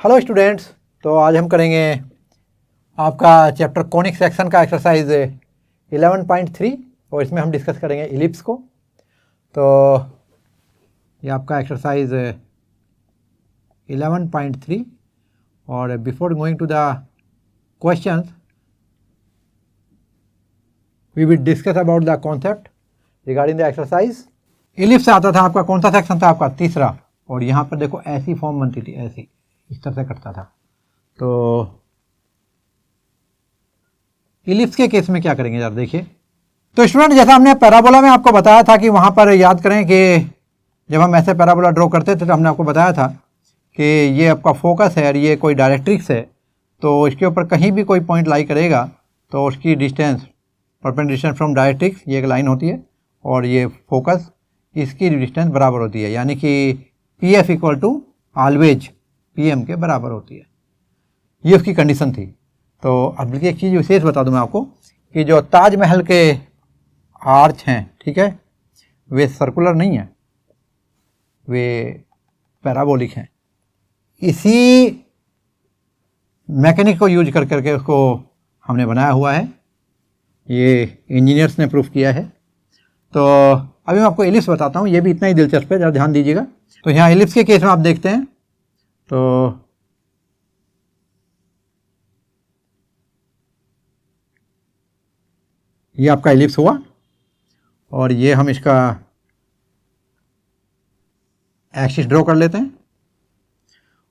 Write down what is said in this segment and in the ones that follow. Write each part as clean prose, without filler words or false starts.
Hello students, तो आज हम करेंगे आपका चैप्टर कॉनिक सेक्शन का एक्सरसाइज 11.3 और इसमें हम डिस्कस करेंगे इलिप्स को। तो ये आपका एक्सरसाइज 11.3 और before going to the questions we will discuss about the concept regarding the exercise. Ellipse से आता था आपका, कौन सा सेक्शन था आपका? तीसरा। और यहाँ पर देखो ऐसी फॉर्म बनती थी, ऐसी इस तरह से कटता था। तो इलिप्स के केस में क्या करेंगे यार, देखिए। तो स्टूडेंट, जैसा हमने पैराबोला में आपको बताया था कि वहाँ पर याद करें कि जब हम ऐसे पैराबोला ड्रॉ करते थे तो हमने आपको बताया था कि ये आपका फोकस है और ये कोई डायरेक्ट्रिक्स है, तो इसके ऊपर कहीं भी कोई पॉइंट लाई करेगा तो उसकी distance perpendicular distance from directrix, ये एक लाइन होती है, और ये फोकस, इसकी डिस्टेंस बराबर होती है, यानी कि P F equal to always P M के बराबर होती है। ये उसकी कंडीशन थी। तो अब देखिए एक चीज़ विशेष बता दूं मैं आपको कि जो ताजमहल के आर्च हैं, ठीक है, वे सर्कुलर नहीं हैं, वे पैराबोलिक हैं। इसी मैकेनिक को यूज कर करके उसको हमने बनाया हुआ है, ये इंजीनियर्स ने प्रूफ किया है। तो अभी मैं आपको इलिप्स बताता हूँ, ये भी इतना ही दिलचस्प है, जरा ध्यान दीजिएगा। तो यहाँ इलिप्स के केस में आप देखते हैं तो ये आपका इलिप्स हुआ और ये हम इसका एक्सिस ड्रॉ कर लेते हैं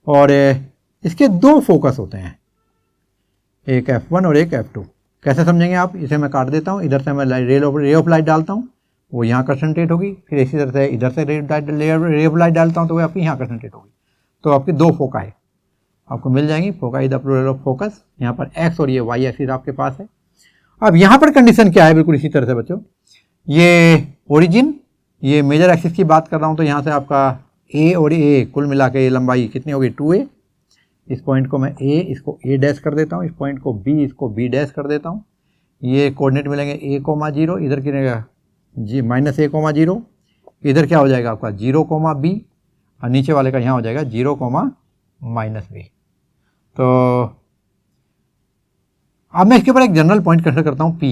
और इसके दो फोकस होते हैं, एक F1 और एक F2। कैसे समझेंगे आप? इसे मैं काट देता हूँ, इधर से मैं रे ऑफ लाइट डालता हूँ, वो यहाँ कंसंट्रेट होगी, फिर इसी तरह से इधर से रे ऑफ लाइट डालता हूँ तो वो आपकी यहाँ कंसंट्रेट होगी। तो आपकी दो फोका है, आपको मिल जाएंगी। Foci is the plural of focus. यहाँ पर एक्स और ये वाई एक्सिस आपके पास है। अब यहाँ पर कंडीशन क्या है? बिल्कुल इसी तरह से बच्चों, ये ओरिजिन, ये मेजर एक्सिस की बात कर रहा हूँ, तो यहाँ से आपका ए और ए कुल मिला के ये लंबाई कितनी होगी? 2a। इस पॉइंट को मैं ए, इसको ए डैश कर देता हूँ, इस पॉइंट को बी, इसको बी डैश कर देता हूँ। ये कोऑर्डिनेट मिलेंगे a,0, इधर की रहेगा -a,0, इधर क्या हो जाएगा आपका 0,b, और नीचे वाले का यहाँ हो जाएगा 0,-b। तो अब मैं इसके ऊपर एक जनरल पॉइंट कंसिडर करता हूँ, P।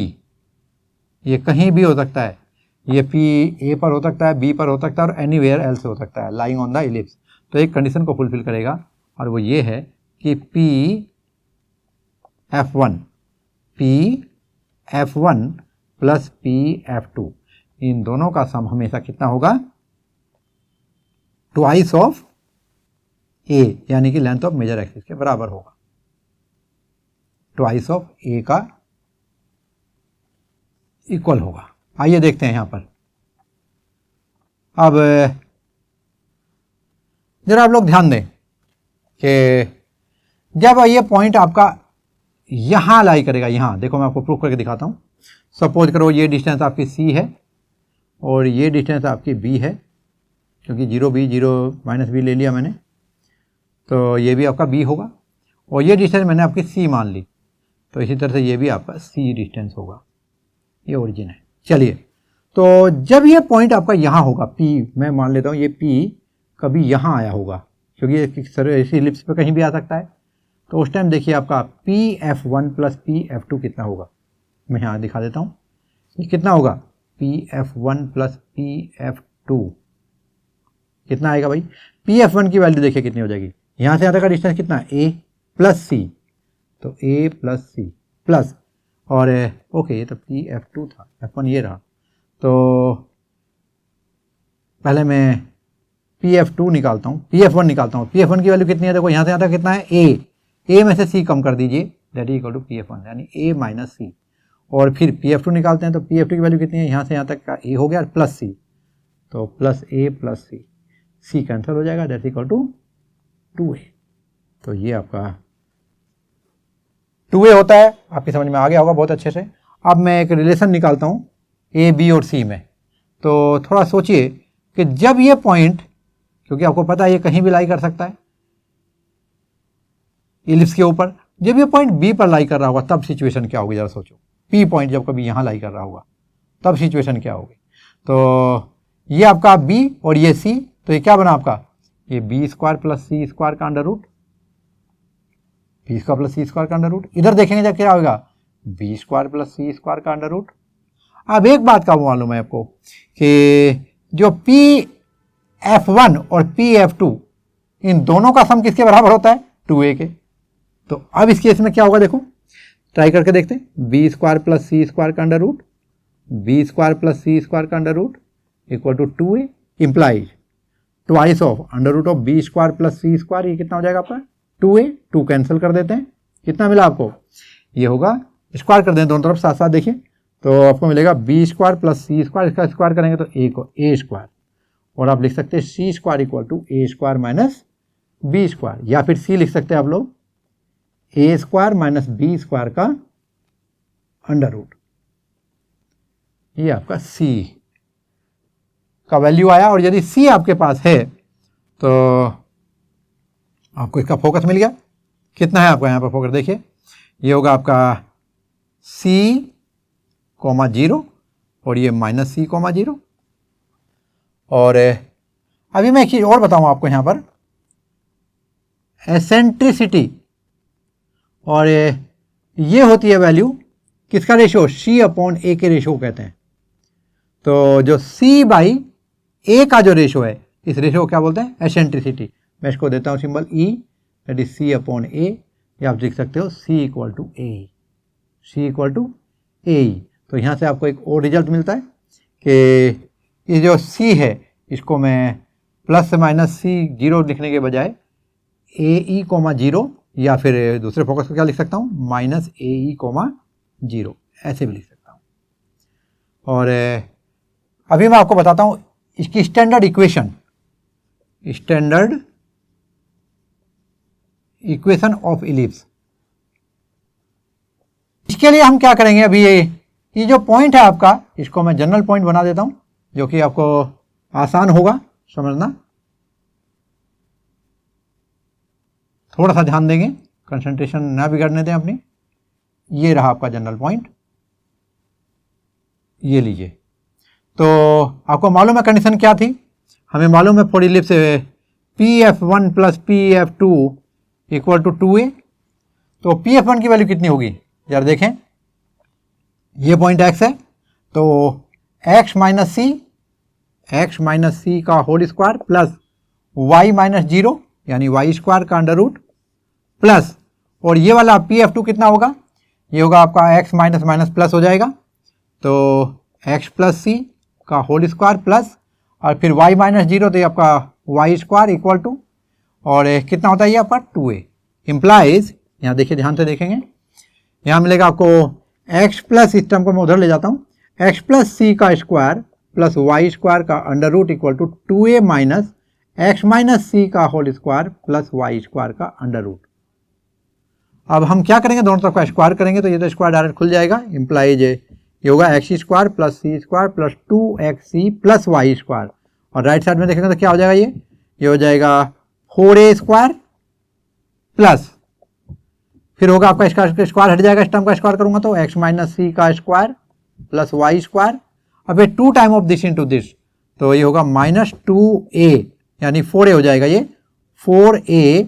ये कहीं भी हो सकता है, ये P A पर हो सकता है, B पर हो सकता है और एनीवेयर एल्स हो सकता है, लाइंग ऑन द इलिप्स। तो एक कंडीशन को फुलफिल करेगा और वो ये है कि P F1 plus P F2, इन दोनों का सम हमेशा कितना होगा? ट्वाइस ऑफ A, यानी कि लेंथ ऑफ मेजर एक्सिस के बराबर होगा। ट्वाइस ऑफ A का इक्वल होगा। आइए देखते हैं यहाँ पर। अब जरा आप लोग ध्यान दें कि जब ये पॉइंट आपका यहाँ लाई करेगा, यहाँ देखो मैं आपको प्रूफ करके दिखाता हूँ। सपोज करो ये डिस्टेंस आपकी C है और ये डिस्टेंस आपकी B है, क्योंकि 0 -b ले लिया मैंने, तो ये भी आपका B होगा, और ये डिस्टेंस मैंने आपकी C मान ली, तो इसी तरह से ये भी आपका C डिस्टेंस होगा। ये ओरिजिन है। चलिए, तो जब ये पॉइंट आपका यहाँ होगा, P, मैं मान लेता हूँ ये P कभी यहाँ आया होगा, क्योंकि ये इसी इलिप्स पे कहीं भी आ सकता है। तो उस टाइम देखिए आपका PF1 प्लस PF2 कितना होगा? मैं यहाँ दिखा देता हूँ, ये कितना होगा? PF1 प्लस PF2 कितना आएगा भाई? PF1 की वैल्यू देखिए कितनी हो जाएगी, यहाँ से यहाँ तक का डिस्टेंस कितना? A प्लस C, तो A प्लस C प्लस, और ओके ये तो PF2 था, F1 ये रहा। तो पहले मैं PF2 निकालता हूँ, PF1 निकालता हूँ। PF1 की वैल्यू कितनी है? देखो यहाँ से यहाँ तक कितना है? A में से C कम कर दीजिए, that is equal to PF1, यानी A माइनस C। और फिर PF2 निकालते हैं, तो PF2 की वैल्यू कितनी है? यहाँ से यहाँ तक का A हो गया प्लस C, तो plus A plus C, C cancel हो जाएगा, that is equal to 2A। तो ये आपका 2A होता है। आपकी समझ में आ गया होगा बहुत अच्छे से। अब मैं एक रिलेशन निकालता हूँ A, B और C में। तो थोड़ा सोचिए कि जब ये पॉइंट, क्योंकि आपको पता है ये कहीं भी लाई कर सकता है इलिप्स के ऊपर, जब ये पॉइंट B पर लाई कर रहा होगा तब सिचुएशन क्या होगी? जरा सोचो। P पॉइंट जब कभी यहाँ लाई कर रहा होगा तब सिचुएशन क्या होगी? तो ये आपका B और ये C, तो ये क्या बना आपका? ये B² प्लस C² का under root, B square plus सी स्क्वायर का अंडर रूट। इधर देखेंगे जब क्या होगा, बी स्क्वायर प्लस सी स्क्वायर का अंडर रूट। अब एक बात का मालूम है आपको कि जो पी एफ वन और पी एफ टू इन दोनों का सम किसके बराबर होता है, 2a के। तो अब इस केस में क्या होगा, देखो ट्राई करके देखते हैं। बी स्क्वायर प्लस सी स्क्वायर का under root, B square plus सी स्क्वायर का under root equal to 2a implies twice of under root of B square plus C square. ये कितना हो जाएगा आपका, 2a, 2 कैंसिल कर देते हैं, कितना मिला आपको, ये होगा, स्क्वायर कर दें दोनों तरफ साथ साथ, देखिए तो आपको मिलेगा बी स्क्वायर प्लस सी स्क्वायर, इसका स्क्वायर करेंगे तो ए को ए स्क्वायर, और आप लिख सकते हैं C square equal to A square minus B square, या फिर सी लिख सकते हैं आप लोग A square minus B square का अंडर रूट। ये आपका सी का वैल्यू आया। और यदि सी आपके पास है तो आपको इसका फोकस मिल गया। कितना है आपका यहाँ पर फोकस, देखिए ये होगा आपका c, 0 और ये माइनस सी, 0। और अभी मैं एक चीज़ और बताऊँ आपको यहाँ पर, एसेंट्रिसिटी, और ये होती है वैल्यू किसका रेशो, c अपॉन a के रेशो कहते हैं। तो जो c बाई a का जो रेशो है, इस रेशो को क्या बोलते हैं, एसेंट्रिसिटी। मैं इसको देता हूँ symbol e, that is c upon a, या आप लिख सकते हो c equal to a, c equal to a। तो यहाँ से आपको एक और रिजल्ट मिलता है कि ये जो c है इसको मैं प्लस माइनस c 0 लिखने के बजाय AE, 0, या फिर दूसरे फोकस को क्या लिख सकता हूँ, माइनस AE, 0, ऐसे भी लिख सकता हूँ। और अभी मैं आपको बताता हूँ इसकी स्टैंडर्ड इक्वेशन ऑफ इलिप्स। इसके लिए हम क्या करेंगे, अभी ये जो पॉइंट है आपका, इसको मैं जनरल पॉइंट बना देता हूं, जो कि आपको आसान होगा समझना। थोड़ा सा ध्यान देंगे, कंसंट्रेशन ना बिगड़ने दें अपनी। ये रहा आपका जनरल पॉइंट, ये लीजिए। तो आपको मालूम है कंडीशन क्या थी, हमें मालूम है for ellipse PF1 plus PF2 equal to 2a। तो PF1 की वैल्यू कितनी होगी, यार देखें, ये पॉइंट x है, तो x माइनस सी का whole square plus y minus 0 यानी y स्क्वायर का अंडर रूट प्लस, और ये वाला PF2 कितना होगा, ये होगा आपका x माइनस माइनस प्लस हो जाएगा, तो x प्लस सी का होल स्क्वायर प्लस, और फिर y माइनस 0, तो ये आपका y स्क्वायर इक्वल टू, और कितना होता है ये आपका 2a इम्प्लाइज, यहाँ देखिए ध्यान से देखेंगे, यहाँ मिलेगा आपको x प्लस, इस टर्म को मैं उधर ले जाता हूँ, x प्लस सी का स्क्वायर प्लस y स्क्वायर का under root equal to 2a minus x minus सी का whole square plus y square का अंडर रूट। अब हम क्या करेंगे, दोनों तरफ का स्क्वायर करेंगे, तो ये तो स्क्वायर डायरेक्ट खुल जाएगा, इम्प्लाइज ये होगा एक्स स्क्वायर प्लस सी square plus 2xc plus Y square, और राइट साइड में देखेंगे तो क्या हो जाएगा, ये हो जाएगा 4a स्क्वायर प्लस, फिर होगा आपका इसका स्क्वायर हट जाएगा, इस टर्म का स्क्वायर करूंगा तो x माइनस सी का स्क्वायर प्लस वाई स्क्वायर, अब ये 2 time of this into this, तो ये होगा माइनस 2a यानी 4a हो जाएगा, ये 4a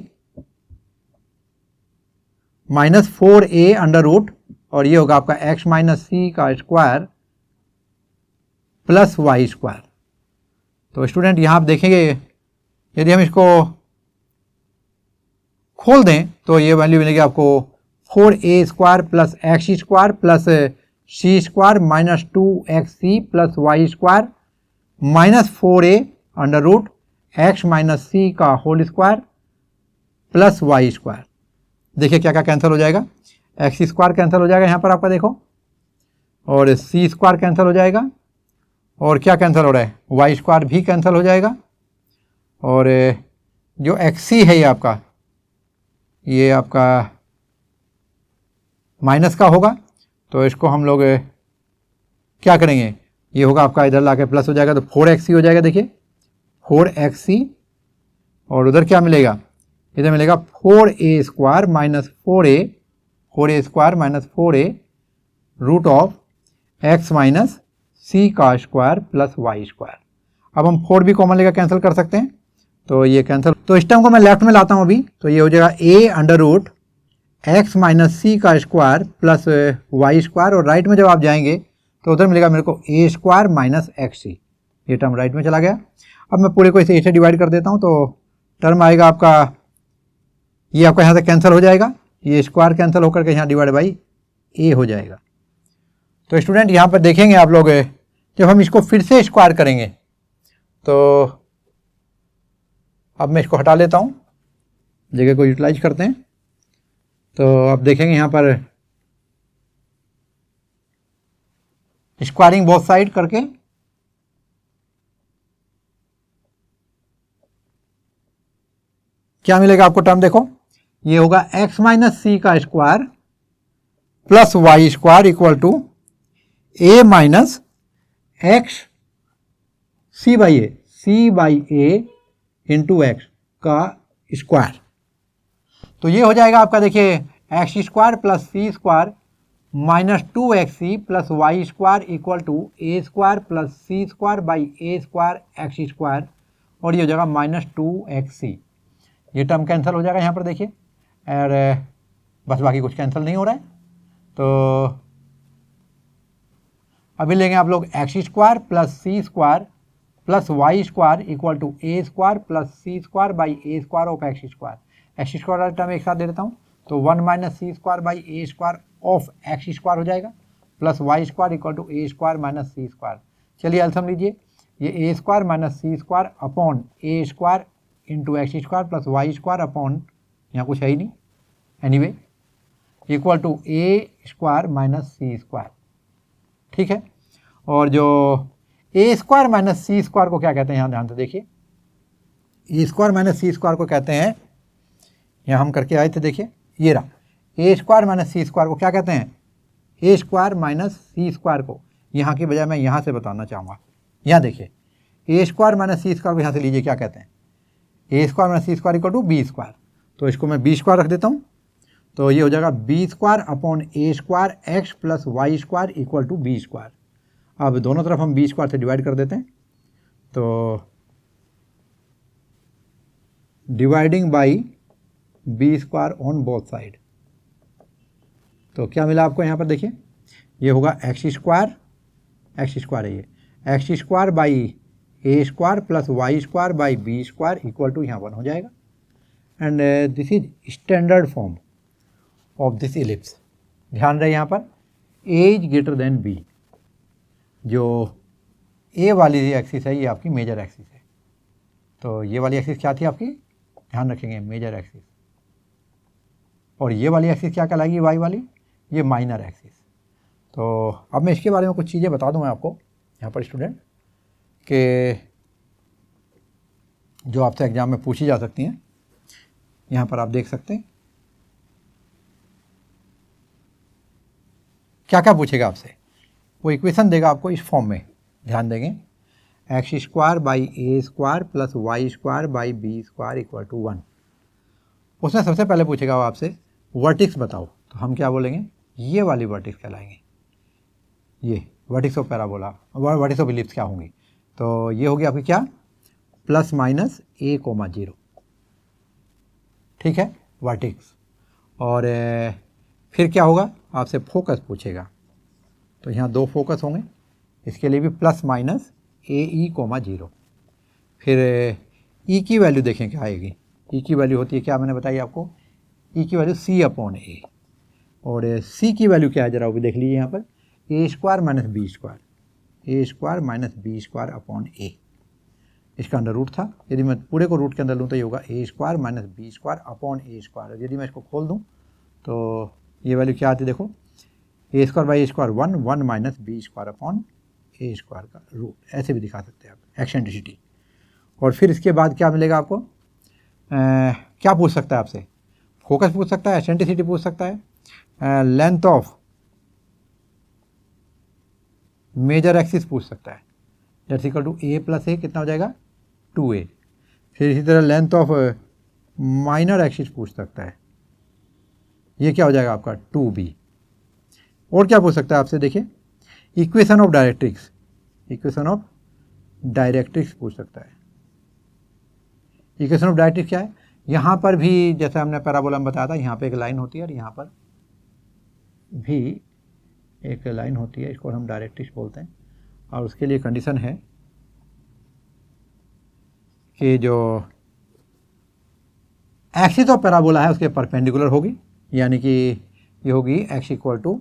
minus 4a under root, और ये होगा आपका x माइनस सी का स्क्वायर प्लस वाई स्क्वायर। तो स्टूडेंट यहाँ आप देखेंगे, यदि हम इसको खोल दें तो ये वैल्यू मिलेगी आपको 4a square plus X square plus सी square minus 2xc plus Y square minus 4a under root X minus सी का whole square plus Y square. देखिए क्या क्या कैंसिल हो जाएगा, एक्स स्क्वायर कैंसिल हो जाएगा यहाँ पर आपका देखो, और सी स्क्वायर कैंसिल हो जाएगा, और क्या कैंसिल हो रहा है, वाई स्क्वायर भी कैंसिल हो जाएगा, और जो एक्सी है ये आपका माइनस का होगा, तो इसको हम लोग क्या करेंगे, ये होगा आपका इधर लाके प्लस हो जाएगा, तो 4xc हो जाएगा, देखिए 4xc, और उधर क्या मिलेगा, इधर मिलेगा 4a square minus 4a square minus 4a root of x minus सी का स्क्वायर प्लस वाई स्क्वायर। अब हम 4 भी कॉमन लेकर कैंसिल कर सकते हैं, तो ये कैंसिल, तो इस टर्म को मैं लेफ्ट में लाता हूँ अभी, तो ये हो जाएगा a under root X minus सी का स्क्वायर प्लस वाई स्क्वायर, और राइट में जब आप जाएंगे तो उधर मिलेगा मेरे को A square minus x C, ये टर्म राइट में चला गया। अब मैं पूरे को इसे ए से डिवाइड कर देता हूँ, तो टर्म आएगा आपका, ये आपका यहाँ से कैंसिल हो जाएगा, ये स्क्वायर कैंसिल होकर के यहाँ डिवाइड बाई ए हो जाएगा। तो स्टूडेंट यहाँ पर देखेंगे आप लोग, जब हम इसको फिर से स्क्वायर करेंगे तो अब मैं इसको हटा लेता हूँ, जगह को यूटिलाइज करते हैं। तो अब देखेंगे यहाँ पर स्क्वायरिंग बोथ साइड करके क्या मिलेगा आपको टर्म, देखो ये होगा x माइनस सी का square plus Y square equal to a minus x c by a into x का स्क्वायर। तो ये हो जाएगा आपका, देखिए x square plus C square minus 2xc plus Y square equal to A square plus C square by A square x square, और ये हो जाएगा माइनस 2xc। ये टर्म कैंसिल हो जाएगा यहाँ पर देखिए, और बस बाकी कुछ कैंसिल नहीं हो रहा है। तो अभी लेंगे आप लोग x square plus C square plus Y square equal to A square plus C square by A square of x square. X square वाला टर्म एक साथ दे देता हूँ, तो 1 minus C square by A square of x square हो जाएगा, plus Y square equal to A square minus C square. चलिए एल्सियम लीजिए, ये a square minus C square upon A square into x square plus Y square upon, यहाँ कुछ है ही नहीं, anyway equal to A square minus C square. ठीक है, और जो a square minus C square को क्या कहते हैं, यहाँ ध्यान से देखिए, ए स्क्वायर माइनस सी स्क्वायर को कहते हैं, यहाँ हम करके आए थे, देखिए ये रहा, ए स्क्वायर माइनस सी स्क्वायर को क्या कहते हैं, A square minus C square को, यहाँ की बजाय मैं यहाँ से बताना चाहूँगा। यहाँ देखिए ए स्क्वायर माइनस सी स्क्वायर को यहाँ से लीजिए, क्या कहते हैं, A square minus C square equal to B square. तो इसको मैं बी स्क्वायर रख देता हूँ, तो ये हो जाएगा b square upon A square x plus Y square equal to B square. अब दोनों तरफ हम बी स्क्वायर से डिवाइड कर देते हैं, तो dividing by B square on both side, तो क्या मिला आपको यहाँ पर देखिए, ये होगा एक्स स्क्वायर है, ये x square by A square plus Y square by B square equal to यहाँ 1 हो जाएगा। And this is standard form of this ellipse. ध्यान रहे यहाँ पर a is greater than b, जो ए वाली एक्सिस है ये आपकी मेजर एक्सिस है। तो ये वाली एक्सिस क्या थी आपकी, ध्यान रखेंगे, मेजर एक्सिस, और ये वाली एक्सिस क्या कहलाएगी, वाई वाली, ये माइनर एक्सिस। तो अब मैं इसके बारे में कुछ चीज़ें बता दूँ मैं आपको यहाँ पर स्टूडेंट, कि जो आपसे एग्जाम में पूछी जा सकती हैं। यहाँ पर आप देख सकते हैं क्या क्या पूछेगा आपसे, वो इक्वेशन देगा आपको इस फॉर्म में, ध्यान देंगे, x square by A square plus Y square by B square equal to 1। उसमें सबसे पहले पूछेगा वो आपसे वर्टिक्स बताओ, तो हम क्या बोलेंगे, ये वाली वर्टिक्स कहलाएंगे, ये vertices of parabola, vertices of ellipse क्या होंगी, तो ये होगी आपकी क्या, प्लस माइनस ए कोमा 0। ठीक है, वर्टिक्स। और फिर क्या होगा, आपसे फोकस पूछेगा, तो यहाँ 2 फोकस होंगे, इसके लिए भी प्लस माइनस ए ई कोमा 0। फिर ई की वैल्यू देखें क्या आएगी, ई की वैल्यू होती है क्या, मैंने बताई आपको, ई की वैल्यू सी अपॉन ए, और सी की वैल्यू क्या है जरा वो भी देख लीजिए यहाँ पर, A square minus B square, A square minus B square upon A, इसका अंडर रूट था, यदि मैं पूरे को रूट के अंदर लूँ तो ये होगा A square minus B square upon A square. यदि मैं इसको खोल दूँ तो ये वैल्यू क्या आती है, देखो A square by A square 1 minus B square upon A square का रूट, ऐसे भी दिखा सकते हैं आप, एक्सेंट्रिसिटी। और फिर इसके बाद क्या मिलेगा आपको, क्या पूछ सकता है आपसे, फोकस पूछ सकता है, एक्सेंट्रिसिटी पूछ सकता है, लेंथ ऑफ मेजर एक्सिस पूछ सकता है, that's equal to A plus A कितना हो जाएगा 2a। फिर इसी तरह लेंथ ऑफ माइनर एक्सिस पूछ सकता है, ये क्या हो जाएगा आपका 2b। और क्या पूछ सकता है आपसे, देखिए equation of directrix, equation of directrix पूछ सकता है। इक्वेशन ऑफ डायरेक्ट्रिक्स क्या है, यहाँ पर भी जैसे हमने पैराबोला में बताया था, यहाँ पे एक लाइन होती है और यहाँ पर भी एक लाइन होती है, इसको हम डायरेक्ट्रिक्स बोलते हैं। और उसके लिए कंडीशन है कि जो एक्सिस ऑफ पैराबोला है उसके परपेंडिकुलर होगी, यानी कि ये होगी x equal to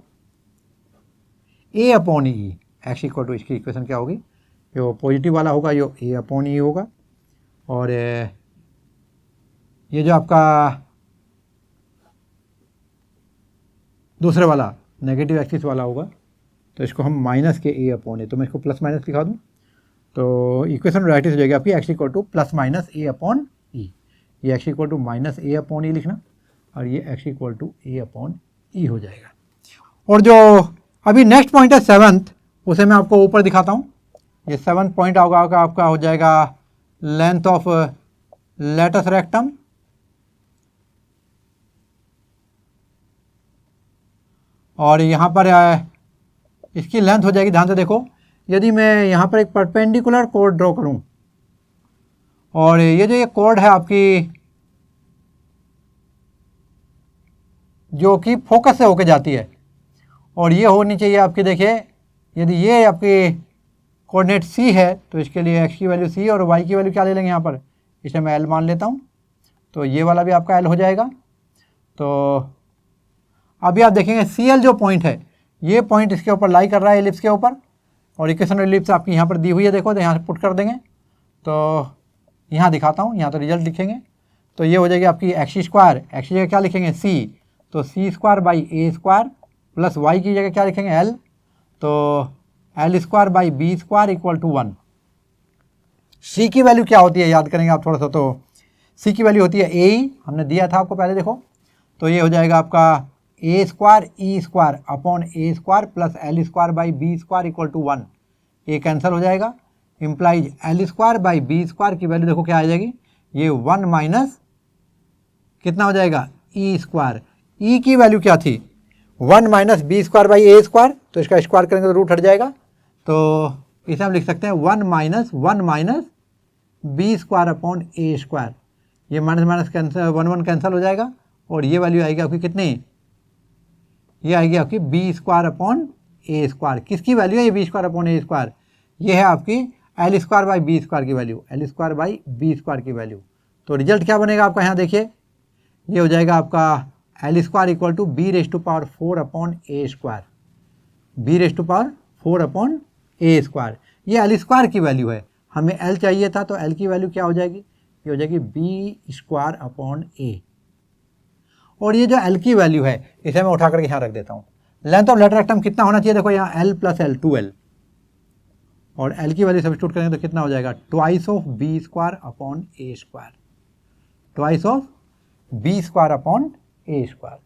a upon e. X equal to, इसकी इक्वेशन क्या होगी, जो पॉजिटिव वाला होगा ये a अपॉन ई होगा, और ये जो आपका दूसरे वाला नेगेटिव एक्सिस वाला होगा तो इसको हम माइनस के a अपॉन ए, तो मैं इसको प्लस माइनस लिखा दूँ तो इक्वेशन राइट हो जाएगी आपकी x equal to plus minus a upon E. ये x equal to minus a upon E लिखना, और ये x equal to a upon E हो जाएगा। और जो अभी नेक्स्ट पॉइंट है 7th, उसे मैं आपको ऊपर दिखाता हूँ। ये 7th पॉइंट होगा आपका हो जाएगा लेंथ ऑफ लेटस रेक्टम, और यहाँ पर इसकी लेंथ हो जाएगी, ध्यान से देखो, यदि मैं यहाँ पर एक परपेंडिकुलर कोड ड्रॉ करूँ और ये जो ये कोड है आपकी जो कि फोकस से होके जाती है, और ये होनी चाहिए आपकी, देखिए यदि ये आपकी कोऑर्डिनेट c है तो इसके लिए x की वैल्यू c और y की वैल्यू क्या ले लेंगे यहाँ पर, इसे मैं l मान लेता हूँ, तो ये वाला भी आपका l हो जाएगा। तो अभी आप देखेंगे CL जो पॉइंट है, ये पॉइंट इसके ऊपर लाई कर रहा है एलिप्स के ऊपर, और इक्वेशन एलिप्स आपकी यहाँ पर दी हुई है, देखो तो यहाँ से पुट कर देंगे, तो यहाँ दिखाता हूँ, यहाँ तो रिजल्ट लिखेंगे, तो ये हो जाएगी आपकी x स्क्वायर, x की जगह क्या लिखेंगे c, तो c square by a square plus y की जगह क्या लिखेंगे l, तो l square by b square equal to 1। c की वैल्यू क्या होती है याद करेंगे आप थोड़ा सा, तो c की वैल्यू होती है a, हमने दिया था आपको पहले, देखो तो ये हो जाएगा आपका a square e square upon a square plus l square by b square equal to 1। ये कैंसिल हो जाएगा, implies l square by b square की वैल्यू देखो क्या आ जाएगी, ये 1 माइनस कितना हो जाएगा e स्क्वायर, e की वैल्यू क्या थी 1 minus B square by A square, तो इसका स्क्वायर करेंगे तो रूट हट जाएगा, तो इसे हम लिख सकते हैं 1 माइनस बी स्क्वायर अपॉन ए स्क्वायर। ये माइनस माइनस कैंसिल, 1 कैंसिल हो जाएगा, और ये वैल्यू आएगी आपकी कितनी, ये आएगी आपकी बी स्क्वायर अपॉन ए स्क्वायर। किसकी वैल्यू है ये बी स्क्वायर अपॉन ए स्क्वायर, ये है आपकी L square by B square की value, L square by B square की वैल्यू। तो रिजल्ट क्या बनेगा आपका, यहाँ देखिए ये हो जाएगा आपका L square equal to B raise to power 4 upon A square, B raise to power 4 upon A square. ये एल स्क्वायर की वैल्यू है, हमें एल चाहिए था, तो एल की वैल्यू क्या हो जाएगी, ये हो जाएगी बी स्क्वायर अपॉन ए। और ये जो एल की वैल्यू है इसे मैं उठा करके यहाँ रख देता हूँ। लेंथ ऑफ लेटर रेक्टम कितना होना चाहिए, देखो यहाँ एल प्लस एल 2l, और एल की वैल्यू सब्स्टिट्यूट करेंगे तो कितना हो जाएगा, twice of B square upon A square, twice of B square upon A square.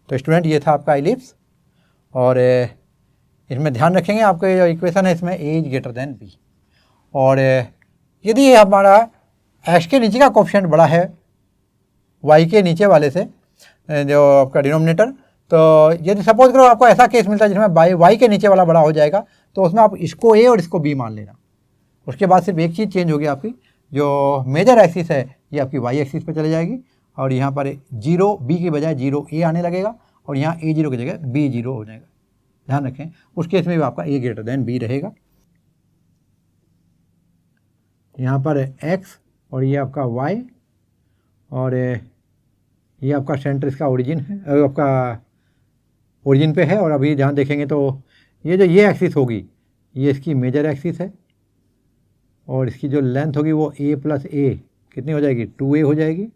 तो स्टूडेंट ये था आपका एलिप्स, और इसमें ध्यान रखेंगे आपको जो इक्वेशन है इसमें ए इज ग्रेटर देन बी, और यदि हमारा एक्स के नीचे का कोफिशिएंट बड़ा है वाई के नीचे वाले से, जो आपका डिनोमिनेटर, तो यदि सपोज करो आपको ऐसा केस मिलता है जिसमें वाई के नीचे वाला बड़ा हो जाएगा, तो उसमें आप इसको ए और इसको बी मान लेना। उसके बाद सिर्फ एक चीज़ चेंज होगी, आपकी जो मेजर एक्सिस है ये आपकी वाई एक्सिस पे चले जाएगी, और यहाँ पर 0 बी की बजाय 0 ए आने लगेगा, और यहाँ a0 की जगह b0 हो जाएगा। ध्यान रखें उस केस में भी आपका a ग्रेटर देन b रहेगा। यहाँ पर x और ये आपका y, और ये आपका सेंटर इसका ओरिजिन है, आपका ओरिजिन पे है। और अभी जहाँ देखेंगे तो ये एक्सिस होगी ये इसकी मेजर एक्सिस है, और इसकी जो लेंथ होगी वो a प्लस ए कितनी हो जाएगी, 2a हो जाएगी,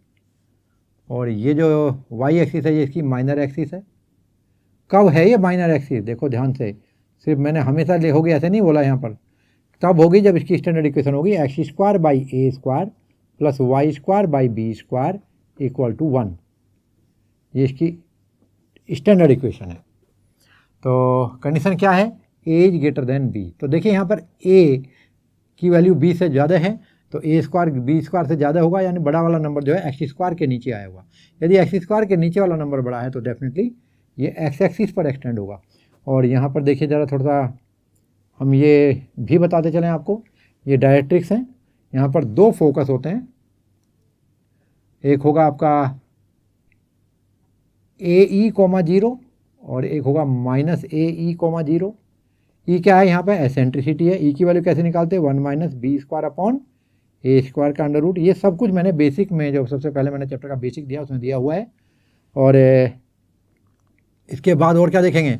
और ये जो y एक्सिस है ये इसकी माइनर एक्सिस है। कब है ये माइनर एक्सिस, देखो ध्यान से, सिर्फ मैंने हमेशा ले होगी ऐसे नहीं बोला यहाँ पर, तब होगी जब इसकी स्टैंडर्ड इक्वेशन होगी x square by A square plus Y square by B square equal to 1। ये इसकी स्टैंडर्ड इक्वेशन है। तो कंडीशन क्या है, ए इज ग्रेटर देन बी। तो देखिए यहाँ पर ए की वैल्यू बी से ज़्यादा है, तो ए स्क्वायर बी स्क्वायर से ज़्यादा होगा, यानी बड़ा वाला नंबर जो है एक्स स्क्वायर के नीचे आया होगा। यदि एक्स स्क्वायर के नीचे वाला नंबर बड़ा है तो डेफिनेटली ये एक्स एक्सिस पर एक्सटेंड होगा। और यहाँ पर देखिए ज़रा थोड़ा सा हम ये भी बताते चलें आपको, ये डायरेक्ट्रिक्स हैं, यहाँ पर 2 फोकस होते हैं, एक होगा आपका ए ई कोमा 0 और एक होगा माइनस ए ई कोमा 0। ई क्या है यहाँ पे, एसेंट्रिसिटी है। ई की वैल्यू कैसे निकालते हैं, 1 माइनस बी स्क्वायर अपॉन ए स्क्वायर का अंडर रूट। ये सब कुछ मैंने बेसिक में, जो सबसे पहले मैंने चैप्टर का बेसिक दिया उसमें दिया हुआ है। और इसके बाद और क्या देखेंगे,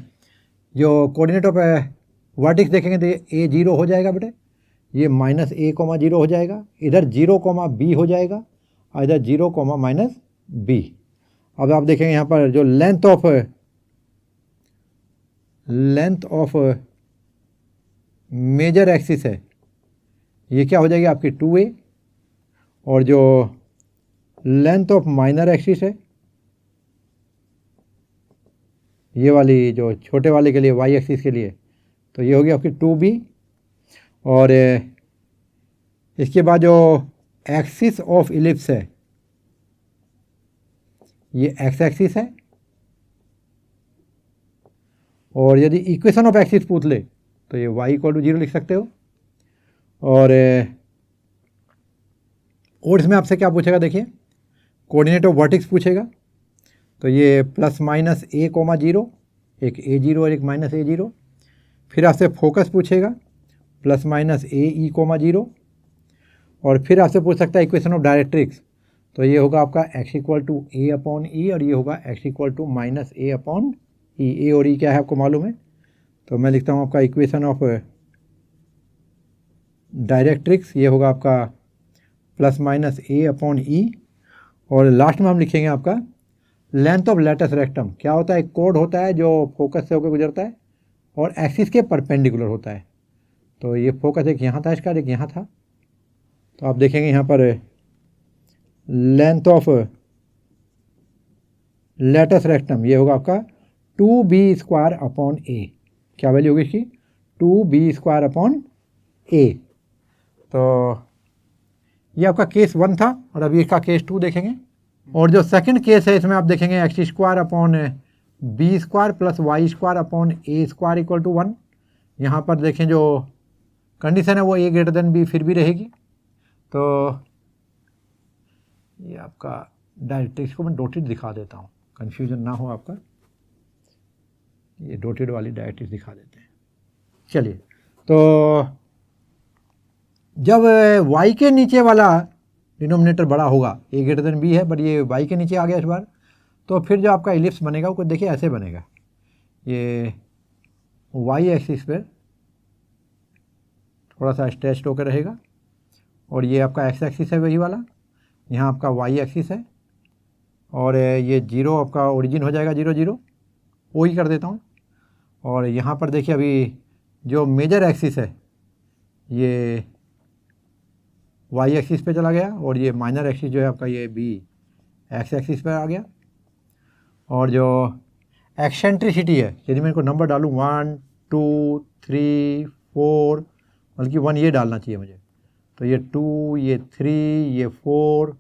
जो कोऑर्डिनेट ऑफ वर्टिक्स देखेंगे तो ये ए 0 हो जाएगा बेटे, ये माइनस ए कोमा 0 हो जाएगा, इधर 0 कोमा बी हो जाएगा और इधर 0 कोमा माइनस बी। अब आप देखेंगे यहाँ पर जो लेंथ ऑफ मेजर एक्सिस है ये क्या हो जाएगी आपकी 2a, और जो लेंथ ऑफ माइनर एक्सिस है ये वाली जो छोटे वाले के लिए y एक्सिस के लिए तो ये होगी आपकी 2b। और इसके बाद जो एक्सिस ऑफ इलिप्स है ये x एक्सिस है, और यदि इक्वेशन ऑफ एक्सिस पूछ ले तो ये y इक्वल टू 0 लिख सकते हो। और इसमें आपसे क्या पूछेगा, देखिए कोऑर्डिनेट ऑफ वर्टिक्स पूछेगा, तो ये प्लस माइनस ए कोमा 0, एक ए 0 और एक माइनस ए 0। फिर आपसे फोकस पूछेगा, प्लस माइनस ए ई कोमा 0। और फिर आपसे पूछ सकता है इक्वेशन ऑफ डायरेक्ट्रिक्स, तो ये होगा आपका x equal to A upon E और ये होगा x equal to minus A upon E. A और ई क्या है आपको मालूम है, तो मैं लिखता हूँ आपका इक्वेशन ऑफ डायरेक्ट्रिक्स, ये होगा आपका plus minus A upon E. और लास्ट में हम लिखेंगे आपका लेंथ ऑफ लैटिस रेक्टम। क्या होता है, एक कोड होता है जो फोकस से होकर गुजरता है और एक्सिस के परपेंडिकुलर होता है। तो ये फोकस एक यहाँ था इसका, एक यहाँ था, तो आप देखेंगे यहाँ पर लेंथ ऑफ लैटिस रेक्टम ये होगा आपका 2b स्क्वायर अपॉन ए। क्या वैल्यू होगी इसकी, 2b स्क्वायर अपॉन ए। तो ये आपका केस 1 था और अभी इसका केस 2 देखेंगे। और जो सेकंड केस है इसमें आप देखेंगे x square upon B square plus Y square upon A square equal to 1। यहाँ पर देखें जो कंडीशन है वो ए ग्रेटर देन बी फिर भी रहेगी। तो ये आपका डायरेक्ट्रिक्स को मैं डॉटेड दिखा देता हूँ, कन्फ्यूजन ना हो आपका। ये डॉटेड वाली डायरेक्ट्रिक्स दिखा देते हैं। चलिए, तो जब y के नीचे वाला डिनोमिनेटर बड़ा होगा, ए ग्रेटर देन बी है बट ये y के नीचे आ गया इस बार, तो फिर जो आपका इलिप्स बनेगा वो देखिए ऐसे बनेगा। ये y एक्सिस पर थोड़ा सा स्ट्रेच्ड होकर रहेगा और ये आपका x एक्सिस है वही वाला, यहाँ आपका y एक्सिस है और ये 0 आपका ओरिजिन हो जाएगा 0 0, वो ही कर देता हूँ। और यहाँ पर देखिए अभी जो मेजर एक्सिस है ये y एक्सिस पे चला गया और ये माइनर एक्सिस जो है आपका ये b x एक्सिस पर आ गया। और जो एक्सेंट्रिसिटी है, यदि मैं इनको नंबर डालूँ 1 2 3 4, बल्कि 1 ये डालना चाहिए मुझे, तो ये 2 ये 3 ये 4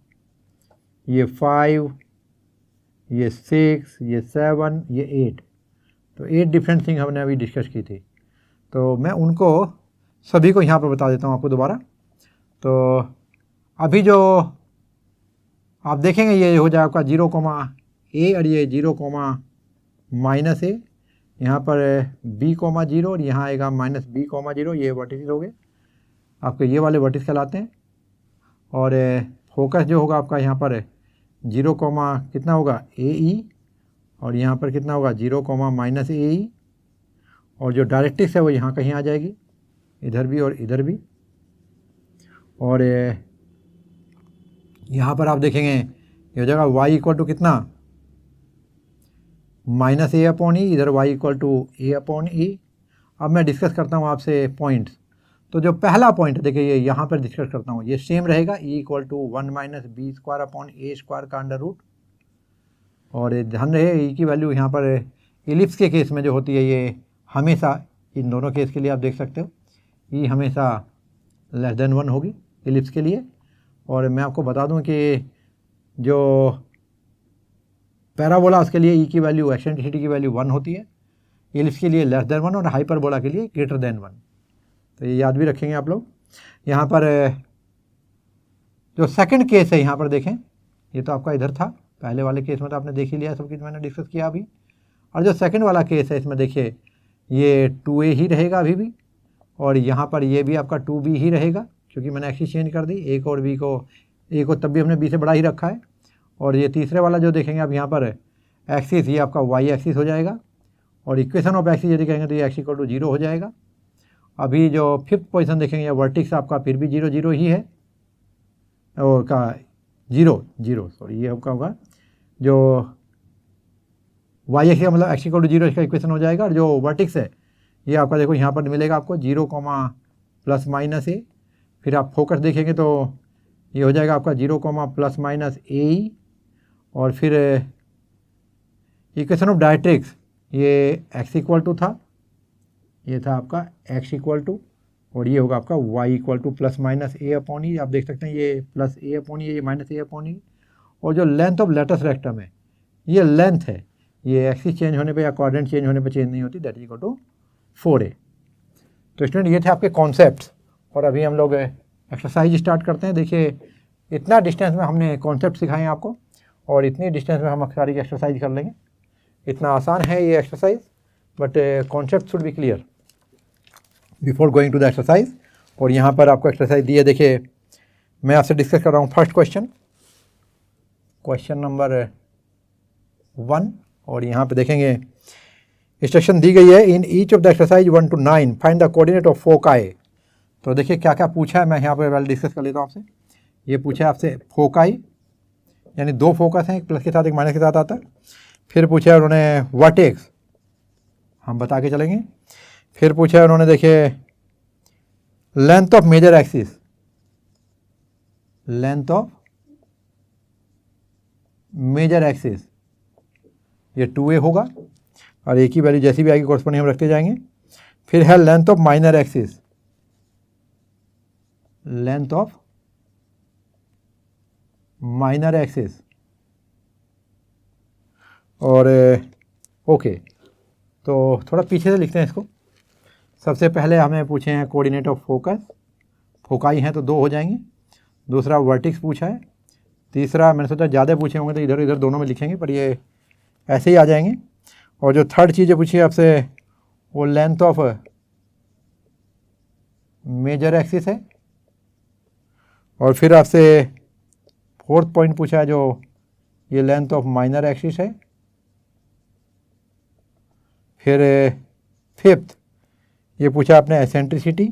ये 5 ये 6 ये 7 ये 8, तो 8 डिफरेंट थिंग हमने अभी डिस्कस की थी। तो मैं उनको सभी को यहाँ पर बता देता हूँ आपको दोबारा। तो अभी जो आप देखेंगे ये हो जाएगा आपका 0 कोमा ए और ये 0 कोमा माइनस ए, यहाँ पर b कोमा 0 और यहाँ आएगा माइनस b कोमा 0। ये वर्टिसेस हो गए आपके, ये वाले वर्टिस कहलाते हैं। और फोकस जो होगा आपका यहाँ पर 0 कोमा कितना होगा ए ई और यहाँ पर कितना होगा 0 कोमा माइनस ए ई। और जो डायरेक्ट्रिक्स है वो यहाँ कहीं आ जाएगी, इधर भी और इधर भी। और यहाँ पर आप देखेंगे ये हो जाएगा y इक्वल टू कितना माइनस ए अपॉन ई, इधर y equal to A upon E. अब मैं डिस्कस करता हूँ आपसे पॉइंट्स। तो जो पहला पॉइंट देखिए ये यहाँ पर डिस्कस करता हूँ, ये सेम रहेगा e equal to 1 minus B square upon A square का अंडर रूट। और ध्यान रहे e की वैल्यू यहाँ पर इलिप्स के केस में जो होती है ये हमेशा, इन दोनों केस के लिए आप देख सकते हो e हमेशा लेस देन 1 होगी इलिप्स के लिए। और मैं आपको बता दूं कि जो पैराबोला उसके लिए ई की वैल्यू एक्सेंट्रिसिटी की वैल्यू 1 होती है, इलिप्स के लिए लेस देन 1 और हाइपरबोला के लिए ग्रेटर देन 1। तो ये याद भी रखेंगे आप लोग। यहाँ पर जो सेकंड केस है यहाँ पर देखें, ये तो आपका इधर था, पहले वाले केस में तो आपने देख ही लिया, सब कुछ मैंने डिस्कस किया अभी। और जो सेकंड वाला केस है इसमें देखिए ये 2a ही रहेगा अभी भी, और यहाँ पर ये भी आपका 2b ही रहेगा, क्योंकि मैंने एक्सिस चेंज कर दी, ए को और बी को, ए को तब भी हमने बी से बड़ा ही रखा है। और ये तीसरे वाला जो देखेंगे आप यहाँ पर एक्सिस, ये आपका वाई एक्सिस हो जाएगा, और इक्वेशन ऑफ एक्सिस यदि कहेंगे तो ये एक्स इक्वल टू 0 हो जाएगा। अभी जो फिफ्थ पोजीशन देखेंगे वर्टिक्स आपका फिर भी 0 0 ही है, और का 0 0 सॉरी ये आपका होगा जो वाई एक्स का मतलब एक्स इक्वल टू 0 इसका इक्वेशन हो जाएगा। और जो वर्टिक्स है ये आपका देखो यहाँ पर मिलेगा आपको 0 प्लस माइनस ए, फिर आप फोकस देखेंगे तो ये हो जाएगा आपका 0 प्लस माइनस ए, और फिर इक्वेशन ऑफ डायरेक्ट्रिक्स ये एक्स इक्वल टू था, ये था आपका एक्स इक्वल टू, और ये होगा आपका Y equal to plus minus A upon E, आप देख सकते हैं ये प्लस ए अपॉन ई, ये माइनस ए अपॉन ई। और जो लेंथ ऑफ लेटस रेक्टम है ये लेंथ है, ये एक्सिस चेंज होने पे या कोऑर्डिनेट चेंज होने पे चेंज नहीं होती, that is equal to 4a। तो स्टूडेंट ये थे आपके कॉन्सेप्ट्स, और अभी हम लोग एक्सरसाइज स्टार्ट करते हैं। देखिए इतना डिस्टेंस में हमने कॉन्सेप्ट सिखाए हैं आपको, और इतनी डिस्टेंस में हम सारी एक्सरसाइज कर लेंगे। इतना आसान है ये exercise, but concept should be clear before going to the exercise. और यहाँ पर आपको एक्सरसाइज दी है, देखिए मैं आपसे डिस्कस कर रहा हूँ फर्स्ट क्वेश्चन, क्वेश्चन नंबर 1, और यहाँ पे देखेंगे इंस्ट्रक्शन दी गई है, in each of the exercise 1 to 9 find the coordinate of foci. तो देखिए क्या क्या पूछा है, मैं यहाँ पे पहले डिस्कस कर लेता हूँ आपसे। ये पूछा है आपसे फोकाई, यानी 2 फोकस हैं, एक प्लस के साथ एक माइनस के साथ आता है। फिर पूछा है उन्होंने वर्टेक्स, हम बता के चलेंगे। फिर पूछा है उन्होंने देखिए length of major axis, length of major axis ये 2a होगा, और एक ही वैल्यू जैसी भी आएगी कॉरस्पॉन्डिंग हम रखते जाएंगे। फिर है length of minor axis, length of minor axis, और ओके तो थोड़ा पीछे से लिखते हैं इसको। सबसे पहले हमें पूछे हैं कोऑर्डिनेट ऑफ फोकस, फोकाई हैं तो 2 हो जाएंगे। दूसरा वर्टिक्स पूछा है। तीसरा मैंने सोचा ज़्यादा पूछे होंगे तो इधर इधर दोनों में लिखेंगे, पर ये ऐसे ही आ जाएंगे। और जो थर्ड चीज़ पूछी है आपसे वो लेंथ ऑफ मेजर एक्सिस है। और फिर आपसे फोर्थ पॉइंट पूछा है जो ये लेंथ ऑफ माइनर एक्सिस है। फिर फिफ्थ ये पूछा आपने एसेंट्रिसिटी,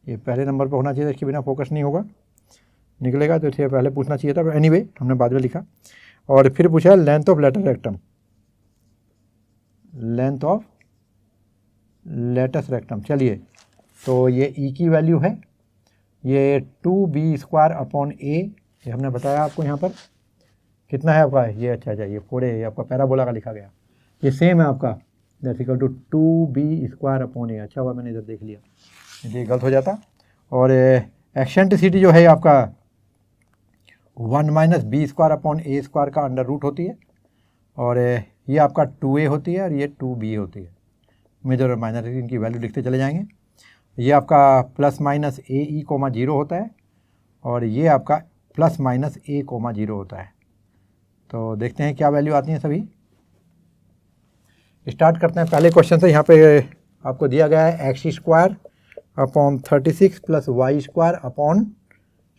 ये पहले नंबर पर होना चाहिए, इसके बिना फोकस नहीं होगा, निकलेगा तो इसे पहले पूछना चाहिए था, एनीवे हमने बाद में लिखा। और फिर पूछा है length of latus rectum, length of latus rectum. चलिए तो ये ई की वैल्यू है, ये 2b² अपॉन ए, ये हमने बताया आपको यहाँ पर कितना है आपका, ये अच्छा ये 4a, ये आपका पैराबोला का लिखा गया, ये सेम है आपका, that's equal to 2b² upon A. अच्छा हुआ मैंने इधर देख लिया, ये गलत हो जाता। और एक्सेंट्रिसिटी जो है आपका 1 माइनस b² अपॉन a² का अंडर रूट होती है, और ये आपका 2a होती है और ये 2b होती है। मेजर और माइनर इनकी वैल्यू लिखते चले जाएंगे। ये आपका प्लस माइनस ए ई कोमा 0 होता है, और ये आपका प्लस माइनस a कोमा 0 होता है। तो देखते हैं क्या वैल्यू आती हैं सभी। स्टार्ट करते हैं पहले क्वेश्चन से। यहाँ पे आपको दिया गया है x² upon 36 plus y² upon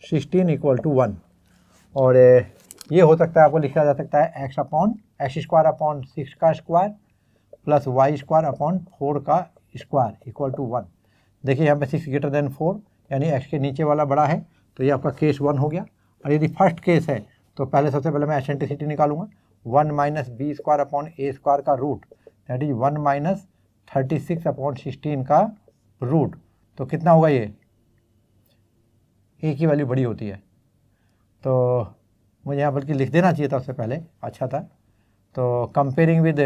16 equal to 1। और ये हो सकता है आपको लिखा जा सकता है x² अपॉन 6 का स्क्वायर प्लस y² अपॉन 4 का स्क्वायर इक्वल टू 1। देखिए यहाँ पे 6 ग्रेटर देन 4, यानी x के नीचे वाला बड़ा है, तो ये आपका केस 1 हो गया। और यदि फर्स्ट केस है तो पहले सबसे पहले मैं एसेंट्रिसिटी निकालूंगा, 1 माइनस b² अपॉन a² का root, that is 1 minus 36 upon 16 का रूट। तो कितना होगा, ये a की वैल्यू बड़ी होती है, तो मुझे यहाँ बल्कि लिख देना चाहिए था उससे पहले, अच्छा था। तो comparing with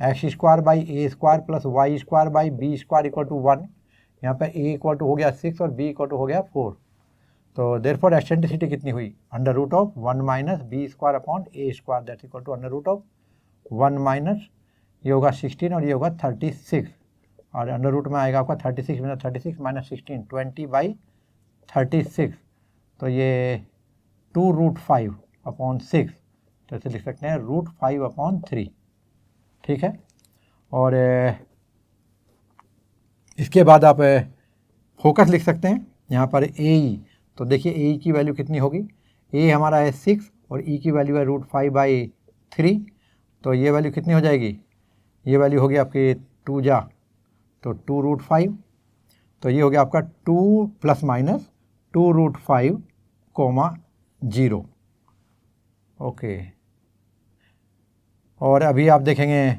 x² by a² plus y² by b² equal to 1, यहाँ पे a इक्वल टू हो गया 6 और b इक्वल टू हो गया 4। तो देयरफॉर एक्सेंट्रिसिटी कितनी हुई, under root of 1 minus b² upon a² that equal to under root of 1 minus, ये होगा 16 और ये होगा 36। और अंडर रूट में आएगा आपका 36 में 36 माइनस 16 20/36, तो ये 2√5/6, तो इसे लिख सकते हैं √5/3, ठीक है। और इसके बाद आप फोकस लिख सकते हैं यहाँ पर ए, तो देखिए ए की वैल्यू कितनी होगी, ए हमारा है 6 और ई की वैल्यू है √5/3, तो ये वैल्यू कितनी हो जाएगी, ये वैल्यू होगी आपकी 2 जा तो 2√5, तो ये हो गया आपका 2 ± 2√5, 0, ओके। और अभी आप देखेंगे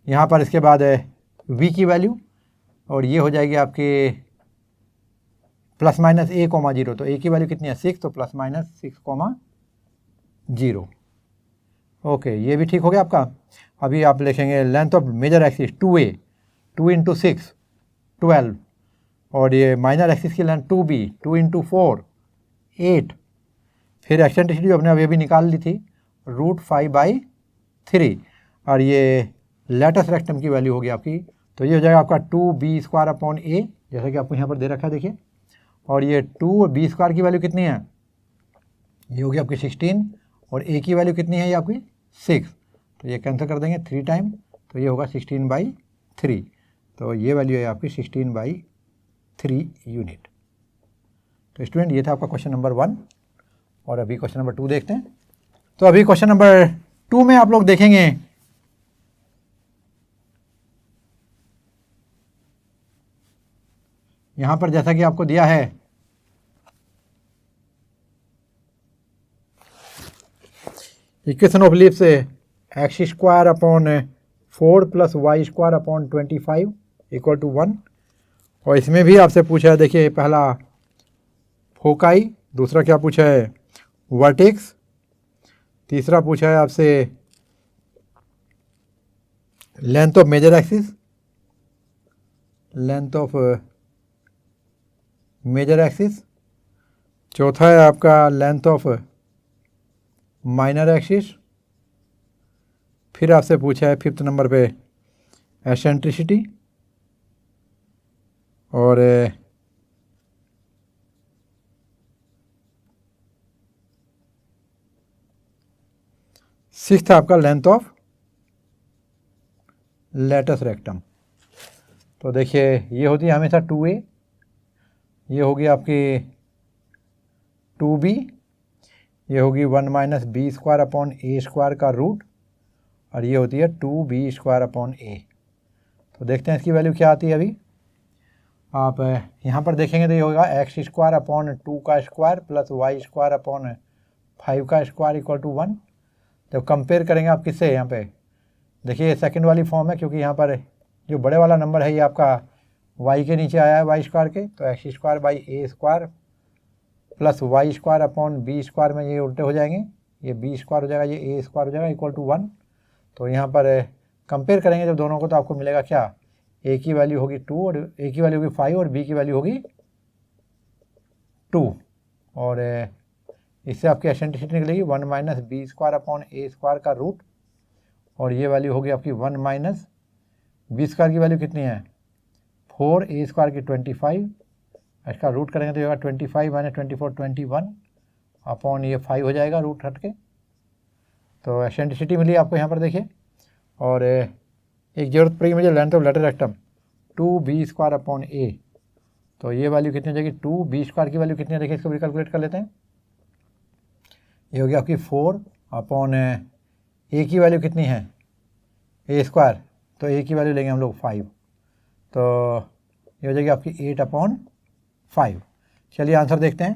यहाँ पर इसके बाद v की वैल्यू, और ये हो जाएगी आपके ±a, 0, तो a की वैल्यू कितनी है 6, तो ±6, 0, ओके, ये भी ठीक हो गया आपका। अभी आप लिखेंगे length of major axis 2a, 2 × 6 12, और ये माइनर एक्सिस की लेंथ 2b, 2 × 4 8, फिर एक्सेंट्रिसिटी जो हमने अभी निकाल ली थी √5/3, और ये लेटस रेक्टम की वैल्यू होगी आपकी, तो ये हो जाएगा आपका 2b²/a, जैसा कि आपको यहाँ पर दे रखा है देखिए, और ये 2b² की वैल्यू कितनी है, ये होगी आपकी 16, और a की वैल्यू कितनी है ये आपकी 6, तो ये कैंसिल कर देंगे 3 टाइम, तो ये होगा 16/3, तो ये वैल्यू है आपकी 16/3 यूनिट। तो स्टूडेंट ये था आपका क्वेश्चन नंबर 1, और अभी क्वेश्चन नंबर 2 देखते हैं। तो अभी क्वेश्चन नंबर 2 में आप लोग देखेंगे यहाँ पर जैसा कि आपको दिया है इक्वेशन ऑफ लीफ से x² अपॉन 4 + y² अपॉन 25 = 1, और इसमें भी आपसे पूछा है, देखिए पहला फोकाई, दूसरा क्या पूछा है वर्टेक्स, तीसरा पूछा है आपसे length of major axis, length of major axis, चौथा है आपका लेंथ ऑफ माइनर एक्सिस, फिर आपसे पूछा है 5th नंबर पे एसेंट्रिसिटी, और 6th आपका लेंथ ऑफ लेटस रेक्टम। तो देखिए ये होती है हमेशा 2a, ये होगी आपकी 2b, ये होगी 1 - b²/a² का रूट, और ये होती है 2b²/a। तो देखते हैं इसकी वैल्यू क्या आती है। अभी आप यहाँ पर देखेंगे तो ये होगा x² अपॉन 2 का स्क्वायर प्लस y² अपॉन 5 का स्क्वायर = 1। तो कंपेयर करेंगे आप किससे, यहाँ पे देखिए ये सेकंड वाली फॉर्म है, क्योंकि यहाँ पर जो बड़े वाला नंबर है ये आपका y के नीचे आया है y² के, तो x² plus y² upon b² में ये उल्टे हो जाएंगे, ये b² हो जाएगा, ये a² हो जाएगा = 1। तो यहाँ पर कंपेयर करेंगे जब दोनों को, तो आपको मिलेगा क्या, a की वैल्यू होगी 2 और a की वैल्यू होगी 5 और b की वैल्यू होगी 2, और इससे आपकी एसेंट्रिसिटी निकलेगी 1 - b² अपॉन a² का रूट, और ये वैल्यू होगी आपकी 1 - b² की वैल्यू कितनी है 4, a² की 25, इसका रूट करेंगे तो ये होगा 25 - 24 21 अपॉन ये 5 हो जाएगा रूट हट के। तो एसेंट्रिसिटी मिली आपको यहाँ पर देखिए, और एक ज़रूरत पड़ी मुझे length of latus rectum 2b² upon a, तो ये वैल्यू कितनी हो जाएगी 2b² की वैल्यू कितनी है, देखिए इसको भी कैलकुलेट कर लेते हैं। ये हो गया आपकी 4 अपॉन a की वैल्यू कितनी है a², तो a की वैल्यू लेंगे हम लोग 5, तो ये हो जाएगी आपकी 8/5। चलिए आंसर देखते हैं।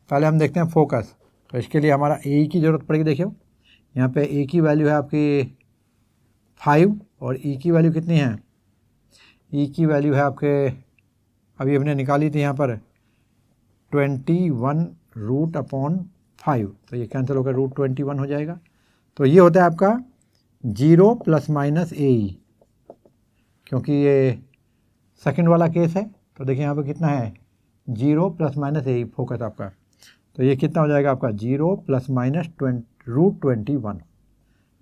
पहले हम देखते हैं फोकस, तो इसके लिए हमारा a की ज़रूरत पड़ेगी। देखिए यहाँ पे a की वैल्यू है आपकी 5 और e की वैल्यू कितनी है, e की वैल्यू है आपके अभी हमने निकाली थी यहाँ पर 21√/5, तो ये कैंसिल होकर √21 हो जाएगा। तो ये होता है आपका 0 ± a, क्योंकि ये सेकंड वाला केस है। तो देखिए यहाँ पे कितना है 0 ± a फोकस आपका, तो ये कितना हो जाएगा आपका 0 ± √21।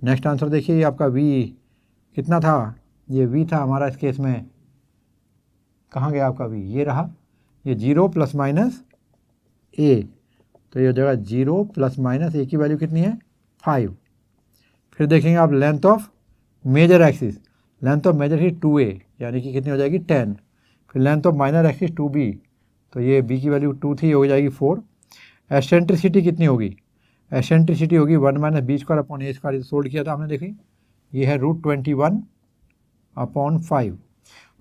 नेक्स्ट आंसर देखिए, ये आपका v कितना था, ये v था हमारा इस केस में, कहाँ गया आपका v, ये रहा, ये 0 प्लस माइनस a, तो ये हो जाएगा 0 प्लस माइनस a की वैल्यू कितनी है 5। फिर देखेंगे आप length of major axis, length of major ही 2a यानी कि कितनी हो जाएगी 10। फिर length of minor axis 2b, तो ये b की वैल्यू 2 थी, हो जाएगी 4। एसेंट्रिसिटी कितनी होगी, एसेंट्रिसिटी होगी 1 माइनस बी स्क्वायर अपॉन ए स्क्वायर, सोल्व किया था हमने, देखिए ये है √21/5।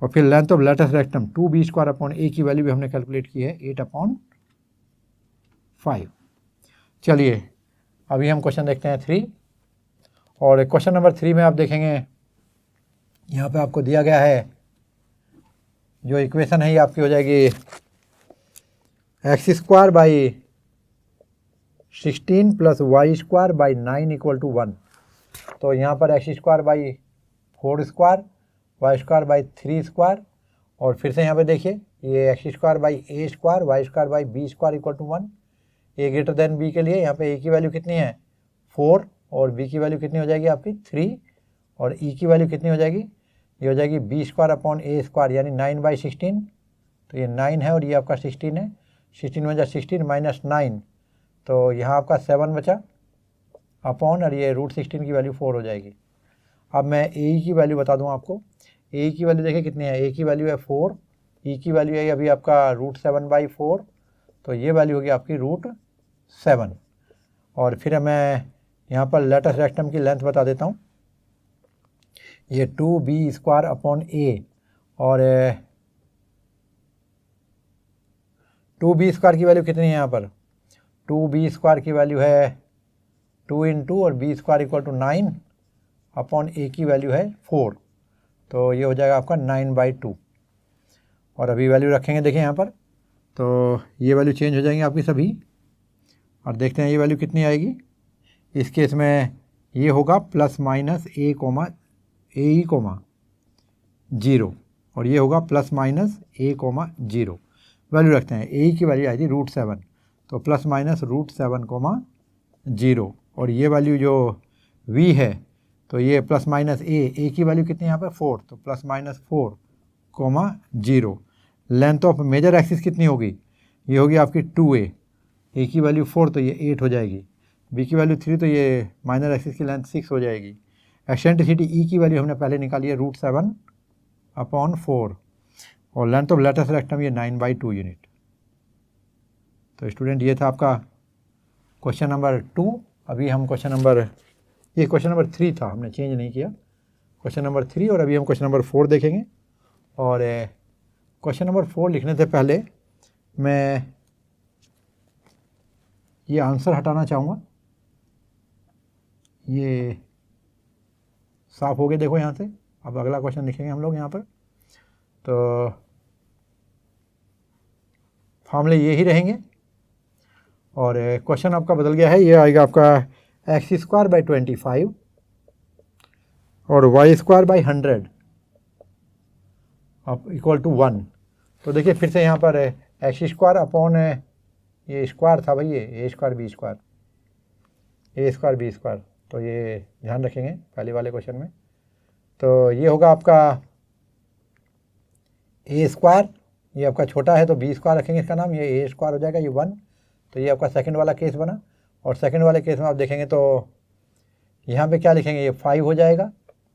और फिर length of latus rectum 2b square upon A की वैल्यू भी हमने कैलकुलेट की है 8/5। चलिए अभी हम क्वेश्चन देखते हैं 3, और क्वेश्चन नंबर 3 में आप देखेंगे यहाँ पे आपको दिया गया है जो इक्वेशन है ये आपकी हो जाएगी x square by 16 plus Y square by 9 equal to 1। तो यहाँ पर x square by 4 square, y square by 3 square, और फिर से यहाँ पे देखिए ये x square by a square, y square by b square equal to 1। a greater than b के लिए यहाँ पे a की वैल्यू कितनी है 4 और b की वैल्यू कितनी हो जाएगी आपकी 3, और e की वैल्यू कितनी हो जाएगी, ये हो जाएगी b square upon a square यानी 9/16। तो ये 9 है और ये आपका 16 है, 16 में जा 16 माइनस 9, तो यहाँ आपका 7 बचा अपॉन, और ये √16 की वैल्यू 4 हो जाएगी। अब मैं ए की वैल्यू बता दूँ आपको, ए की वैल्यू देखिए कितनी है, ए की वैल्यू है 4, ई की वैल्यू है अभी आपका √7/4, तो ये वैल्यू होगी आपकी √7। और फिर मैं यहाँ पर लेटस रेक्टम की लेंथ बता देता हूँ, ये 2b स्क्वायर अपॉन ए, और 2b स्क्वायर की वैल्यू कितनी है यहाँ पर, 2b स्क्वायर की वैल्यू है 2 इंटू और b square equal to 9 upon a की वैल्यू है 4, तो ये हो जाएगा आपका 9/2। और अभी वैल्यू रखेंगे देखिए यहाँ पर, तो ये वैल्यू चेंज हो जाएंगी आपकी सभी, और देखते हैं ये वैल्यू कितनी आएगी। इस केस में ये होगा प्लस माइनस a, e, 0, और ये होगा प्लस माइनस a, 0। वैल्यू रखते हैं, a की वैल्यू आई थी √7, तो प्लस माइनस √7,0, और ये वैल्यू जो v है तो ये प्लस माइनस a की वैल्यू कितनी है यहाँ पर 4, तो plus minus 4,0। Length of major axis कितनी होगी, ये होगी आपकी 2a, a की वैल्यू 4 तो ये 8 हो जाएगी, b की वैल्यू 3 तो ये माइनर एक्सिस की लेंथ 6 हो जाएगी। एक्सेंट्रिसिटी e की वैल्यू हमने पहले निकाली है √7/4, और लेंथ ऑफ लेटस रेक्टम ये 9/2 यूनिट। तो स्टूडेंट ये था आपका क्वेश्चन नंबर 2। अभी हम क्वेश्चन नंबर 3 था, हमने चेंज नहीं किया, क्वेश्चन नंबर 3, और अभी हम क्वेश्चन नंबर 4 देखेंगे। और क्वेश्चन नंबर 4 लिखने से पहले मैं ये आंसर हटाना चाहूँगा, ये साफ हो गया देखो यहाँ से। अब अगला क्वेश्चन लिखेंगे हम लोग यहाँ पर, तो फॉर्मूले ये ही रहेंगे, और क्वेश्चन आपका बदल गया है, ये आएगा आपका x स्क्वायर बाई 25 और y स्क्वायर बाई 100 अब इक्वल टू 1। तो देखिए फिर से यहाँ पर x स्क्वायर अपॉन ये स्क्वायर था भाई, ये a स्क्वायर b स्क्वायर, तो ये ध्यान रखेंगे पहले वाले क्वेश्चन में। तो ये होगा आपका a स्क्वायर, ये आपका छोटा है तो b स्क्वायर रखेंगे इसका नाम, ये a स्क्वायर हो जाएगा ये 1, तो ये आपका सेकंड वाला केस बना। और सेकंड वाले केस में आप देखेंगे तो यहाँ पे क्या लिखेंगे, ये 5 हो जाएगा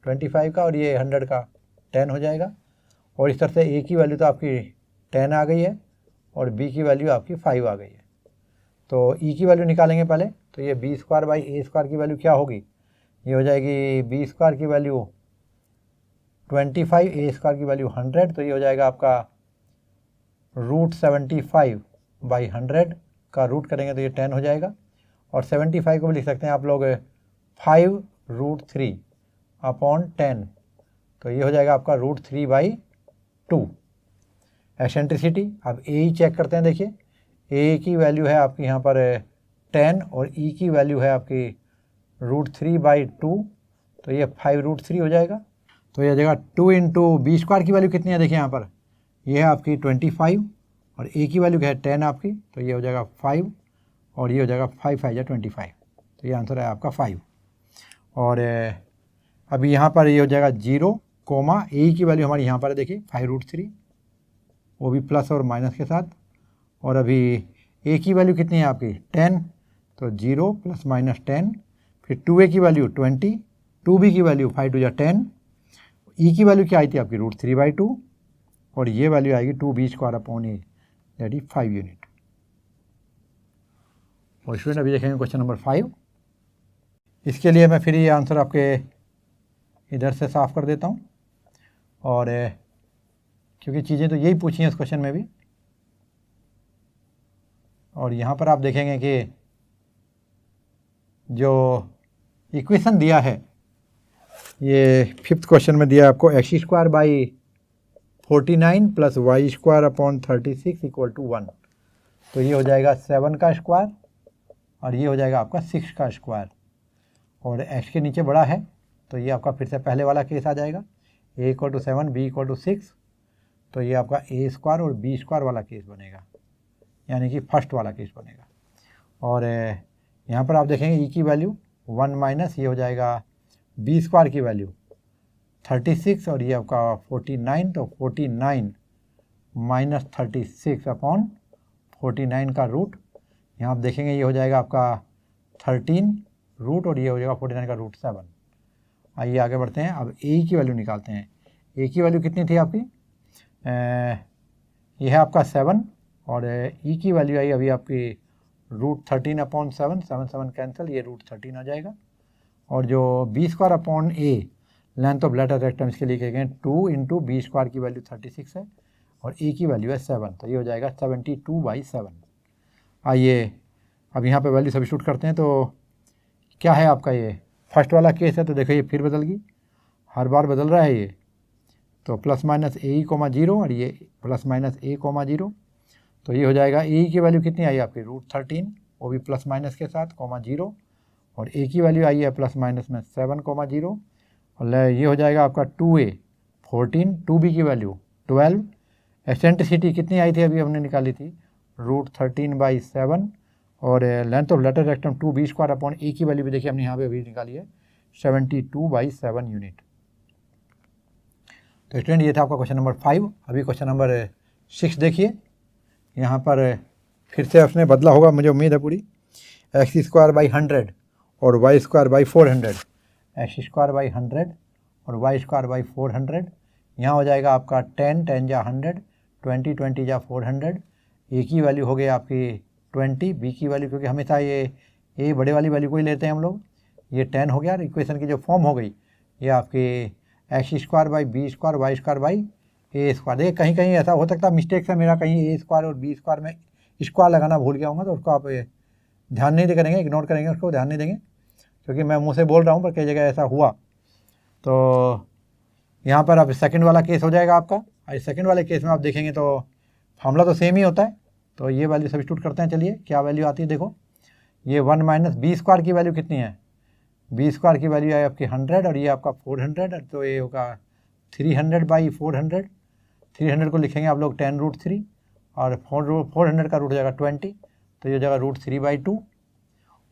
25 का, और ये 100 का 10 हो जाएगा। और इस तरह से a की वैल्यू तो आपकी 10 आ गई है और b की वैल्यू आपकी 5 आ गई है। तो e की वैल्यू निकालेंगे पहले, तो ये b square by a square की वैल्यू क्या होगी, ये हो जाएगी b स्क्वायर की वैल्यू 25, a स्क्वायर की वैल्यू 100, तो ये हो जाएगा आपका √75/100 का रूट करेंगे तो ये 10 हो जाएगा। और 75 को भी लिख सकते हैं आप लोग 5√3/10, तो ये हो जाएगा आपका √3/2। एक्सेंट्रिसिटी अब a ही चेक करते हैं, देखिए a की वैल्यू है आपकी यहाँ पर 10 और e की वैल्यू है आपकी √3/2, तो ये 5√3 हो जाएगा। तो ये हो जाएगा 2 इंटू बी स्क्वायर की वैल्यू कितनी है, देखिए यहाँ पर ये है आपकी 25 और a की वैल्यू है 10 आपकी, तो ये हो जाएगा 5 और ये हो जाएगा 5 5 या 25, तो ये आंसर है आपका 5। और अभी यहाँ पर ये हो जाएगा 0 कोमा ए की वैल्यू हमारी यहाँ पर है, देखिए 5√3, वो भी प्लस और माइनस के साथ। और अभी ए की वैल्यू कितनी है आपकी 10, तो 0 + -10, फिर 2a की वैल्यू 20, 2b की वैल्यू 5 × 10, ई की वैल्यू क्या आई थी आपकी √3/2, और ये वैल्यू आएगी 2b² दैट इज 5 यूनिट। और स्टूडेंट अभी देखेंगे क्वेश्चन नंबर 5। इसके लिए मैं फिर ये आंसर आपके इधर से साफ कर देता हूँ, और क्योंकि चीज़ें तो यही पूछी हैं इस क्वेश्चन में भी। और यहाँ पर आप देखेंगे कि जो इक्वेशन दिया है, ये 5th क्वेश्चन में दिया है आपको x² / 49 + y² / 36 = 1। तो ये हो जाएगा 7 का स्क्वायर और ये हो जाएगा आपका 6 का स्क्वायर, और x के नीचे बड़ा है तो ये आपका फिर से पहले वाला केस आ जाएगा, a = 7 b = 6, तो ये आपका a² और b² वाला केस बनेगा, यानी कि फर्स्ट वाला केस बनेगा। और यहाँ पर आप देखेंगे e की वैल्यू 1 - ये हो जाएगा b² की वैल्यू 36 और ये आपका 49, तो 49 - 36/49 का रूट, यहाँ आप देखेंगे ये हो जाएगा आपका 13 रूट और ये हो जाएगा 49 का √7। आइए आगे बढ़ते हैं, अब a की वैल्यू निकालते हैं। a की वैल्यू कितनी थी आपकी, ये है आपका 7 और e की वैल्यू आई अभी आपकी √13/7, 7 7 कैंसिल, ये √13 आ जाएगा। और जो b²/a length of latus rectum, इसके लिए कहेंगे 2 × b² की वैल्यू 36 है और a की वैल्यू है 7, तो ये हो जाएगा 72/7। आइए अब यहाँ पे वैल्यू सब्स्टिट्यूट करते हैं, तो क्या है आपका, ये फर्स्ट वाला केस है, तो देखो ये फिर बदल गई, हर बार बदल रहा है ये, तो +-a, 0 और ये +-a, 0, तो ये हो जाएगा a की वैल्यू कितनी आई आपकी √13, वो भी प्लस माइनस के साथ, 0, और a की वैल्यू आई है +- में 7, 0, और ये हो जाएगा आपका 2a 14, 2b की वैल्यू 12, एक्सेंट्रिसिटी कितनी आई थी अभी हमने निकाली थी √13/7, और length of latus rectum 2b² a की वैल्यू भी देखिए हमने यहाँ पे अभी निकाली है 72/7 यूनिट। तो स्टूडेंट ये था आपका क्वेश्चन नंबर 5। अभी क्वेश्चन नंबर 6 देखिए, यहाँ पर फिर से उसने बदला होगा, मुझे उम्मीद है पूरी। x² / 100 और y² / 400, x² / 100 और y² / 400, यहाँ हो जाएगा आपका 10 10 जा 100, 20 20 जा 400, a की वैल्यू हो गई आपकी 20, b की वैल्यू, क्योंकि हमेशा ये a बड़े वाली वैल्यू को ही लेते हैं हम लोग, ये 10 हो गया। और इक्वेशन की जो फॉर्म हो गई ये आपकी x² / b² y² / a²। देखिए कहीं कहीं ऐसा हो सकता है मिस्टेक से मेरा कहीं a² और b² में स्क्वायर लगाना भूल गया हूँ, तो उसको आप ध्यान नहीं करेंगे, इग्नोर करेंगे, उसको ध्यान नहीं देंगे, क्योंकि मैं मुंह से बोल रहा हूँ पर कई जगह ऐसा हुआ। तो यहाँ पर अब सेकंड वाला केस हो जाएगा आपका, और सेकंड वाले केस में आप देखेंगे तो फार्मूला तो सेम ही होता है, तो ये वैल्यू सब्स्टिट्यूट करते हैं। चलिए क्या वैल्यू आती है, देखो ये 1 - b² की वैल्यू कितनी है, b² की वैल्यू है आपकी 100 और ये आपका 400, तो ये होगा 300/400, 300 को लिखेंगे आप लोग 10√3 और 400 का रूट हो जाएगा 20, तो ये हो जाएगा √3/2,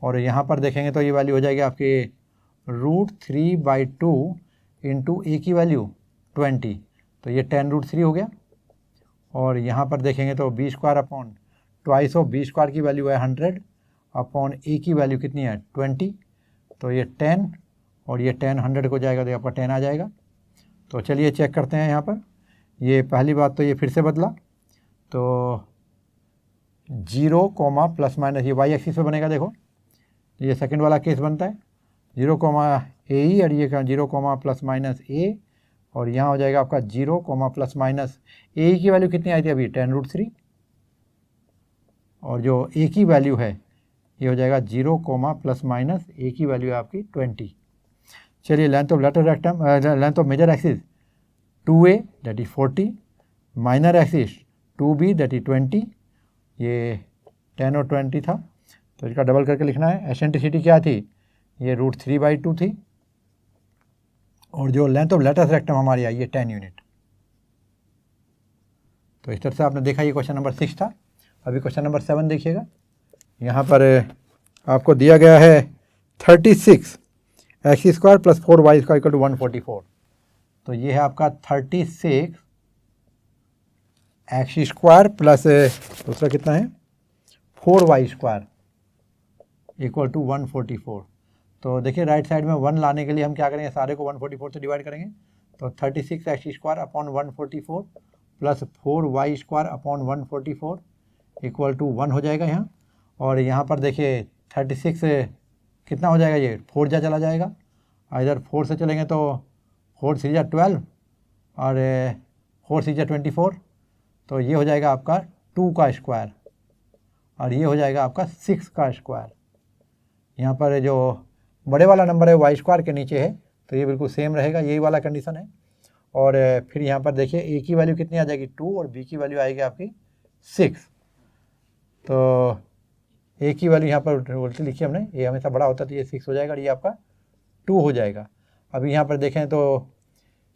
और यहाँ पर देखेंगे तो ये वैल्यू हो जाएगी आपकी √3/2 इंटू a की वैल्यू 20, तो ये 10√3 हो गया। और यहाँ पर देखेंगे तो b² ट्वाइस ऑफ b² की वैल्यू है 100 अपॉन a की वैल्यू कितनी है 20, तो ये 10 और ये 10 100 को जाएगा तो आपका 10 आ जाएगा। तो चलिए चेक करते हैं यहाँ पर। ये पहली बात तो ये फिर से बदला, तो 0, ±, ये y एक्सिस पे बनेगा, देखो ये सेकंड वाला केस बनता है 0, a और ये 0, ±a, और यहाँ हो जाएगा आपका 0, ±, a की वैल्यू कितनी आई थी अभी 10√3, और जो a की वैल्यू है ये हो जाएगा 0, ±, a की वैल्यू है आपकी 20। चलिए length of latus rectum, length of major axis 2a that is 40, minor axis 2b that is 20, ये 10 और 20 था, तो इसका डबल करके लिखना है। एसेंट्रिसिटी क्या थी, ये √3/2 थी, और जो लेंथ ऑफ लेटर रेक्टम हमारी आई ये 10 यूनिट। तो इस तरह से आपने देखा ये क्वेश्चन नंबर 6 था। अभी क्वेश्चन नंबर 7 देखिएगा, यहाँ पर आपको दिया गया है 36 x square plus 4y square equal to 144। तो ये है आपका 36 एक्स स्क्वायर प्लस दूसरा कितना है 4y स्क्वायर इक्वल टू 144। तो देखिए राइट साइड में 1 लाने के लिए हम क्या करेंगे, सारे को 144 से डिवाइड करेंगे। तो 36 x square upon 144 plus 4y square upon 144 equal to 1 हो जाएगा यहाँ। और यहाँ पर देखिए 36 कितना हो जाएगा, ये 4 जा चला जाएगा, इधर 4 से चलेंगे तो 4 3 जा 12 और 4 6 जा 24। तो ये हो जाएगा आपका 2 का स्क्वायर और ये हो जाएगा आपका 6 का स्क्वायर। यहाँ पर जो बड़े वाला नंबर है वाई स्क्वायर के नीचे है, तो ये बिल्कुल सेम रहेगा, यही वाला कंडीशन है। और फिर यहाँ पर देखिए ए की वैल्यू कितनी आ जाएगी 2 और बी की वैल्यू आएगी आपकी 6। तो ए की वैल्यू यहाँ पर उल्टी लिखी हमने, ये हमेशा बड़ा होता है तो ये 6 हो जाएगा और ये आपका 2 हो जाएगा। अभी यहाँ पर देखें तो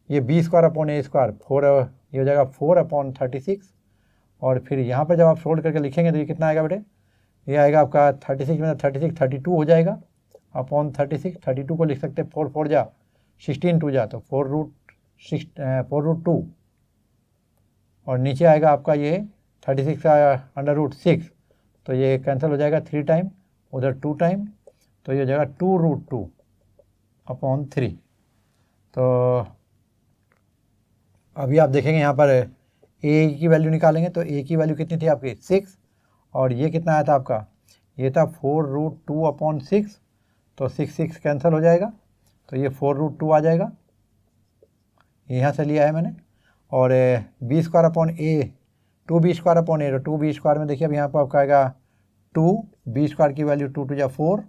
ये बी स्क्वायर अपॉन ए स्क्वायर 4, ये हो जाएगा 4 अपॉन 36। और फिर यहाँ पर जब आप सोल्व करके लिखेंगे तो ये कितना आएगा बेटे, ये आएगा आपका 36 में 36 32 हो जाएगा अपॉन 36। 32 को लिख सकते हैं 4 4 जा 16 2 जा तो 4√2 और नीचे आएगा आपका ये 36 का √6, तो ये कैंसिल हो जाएगा 3 टाइम, उधर 2 टाइम, तो ये हो जाएगा 2√2 अपॉन 3। तो अभी आप देखेंगे यहाँ पर ए की वैल्यू निकालेंगे तो ए की वैल्यू कितनी थी आपकी 6 और ये कितना आया था आपका, ये था 4√2 अपॉन 6, तो 6 कैंसिल हो जाएगा, तो ये 4√2 आ जाएगा, यहाँ से लिया है मैंने। और B square upon A 2b square upon A, तो 2b स्क्वायर में देखिए अब यहाँ पर आपका आएगा 2, बी स्क्वायर की वैल्यू 2 2 जा 4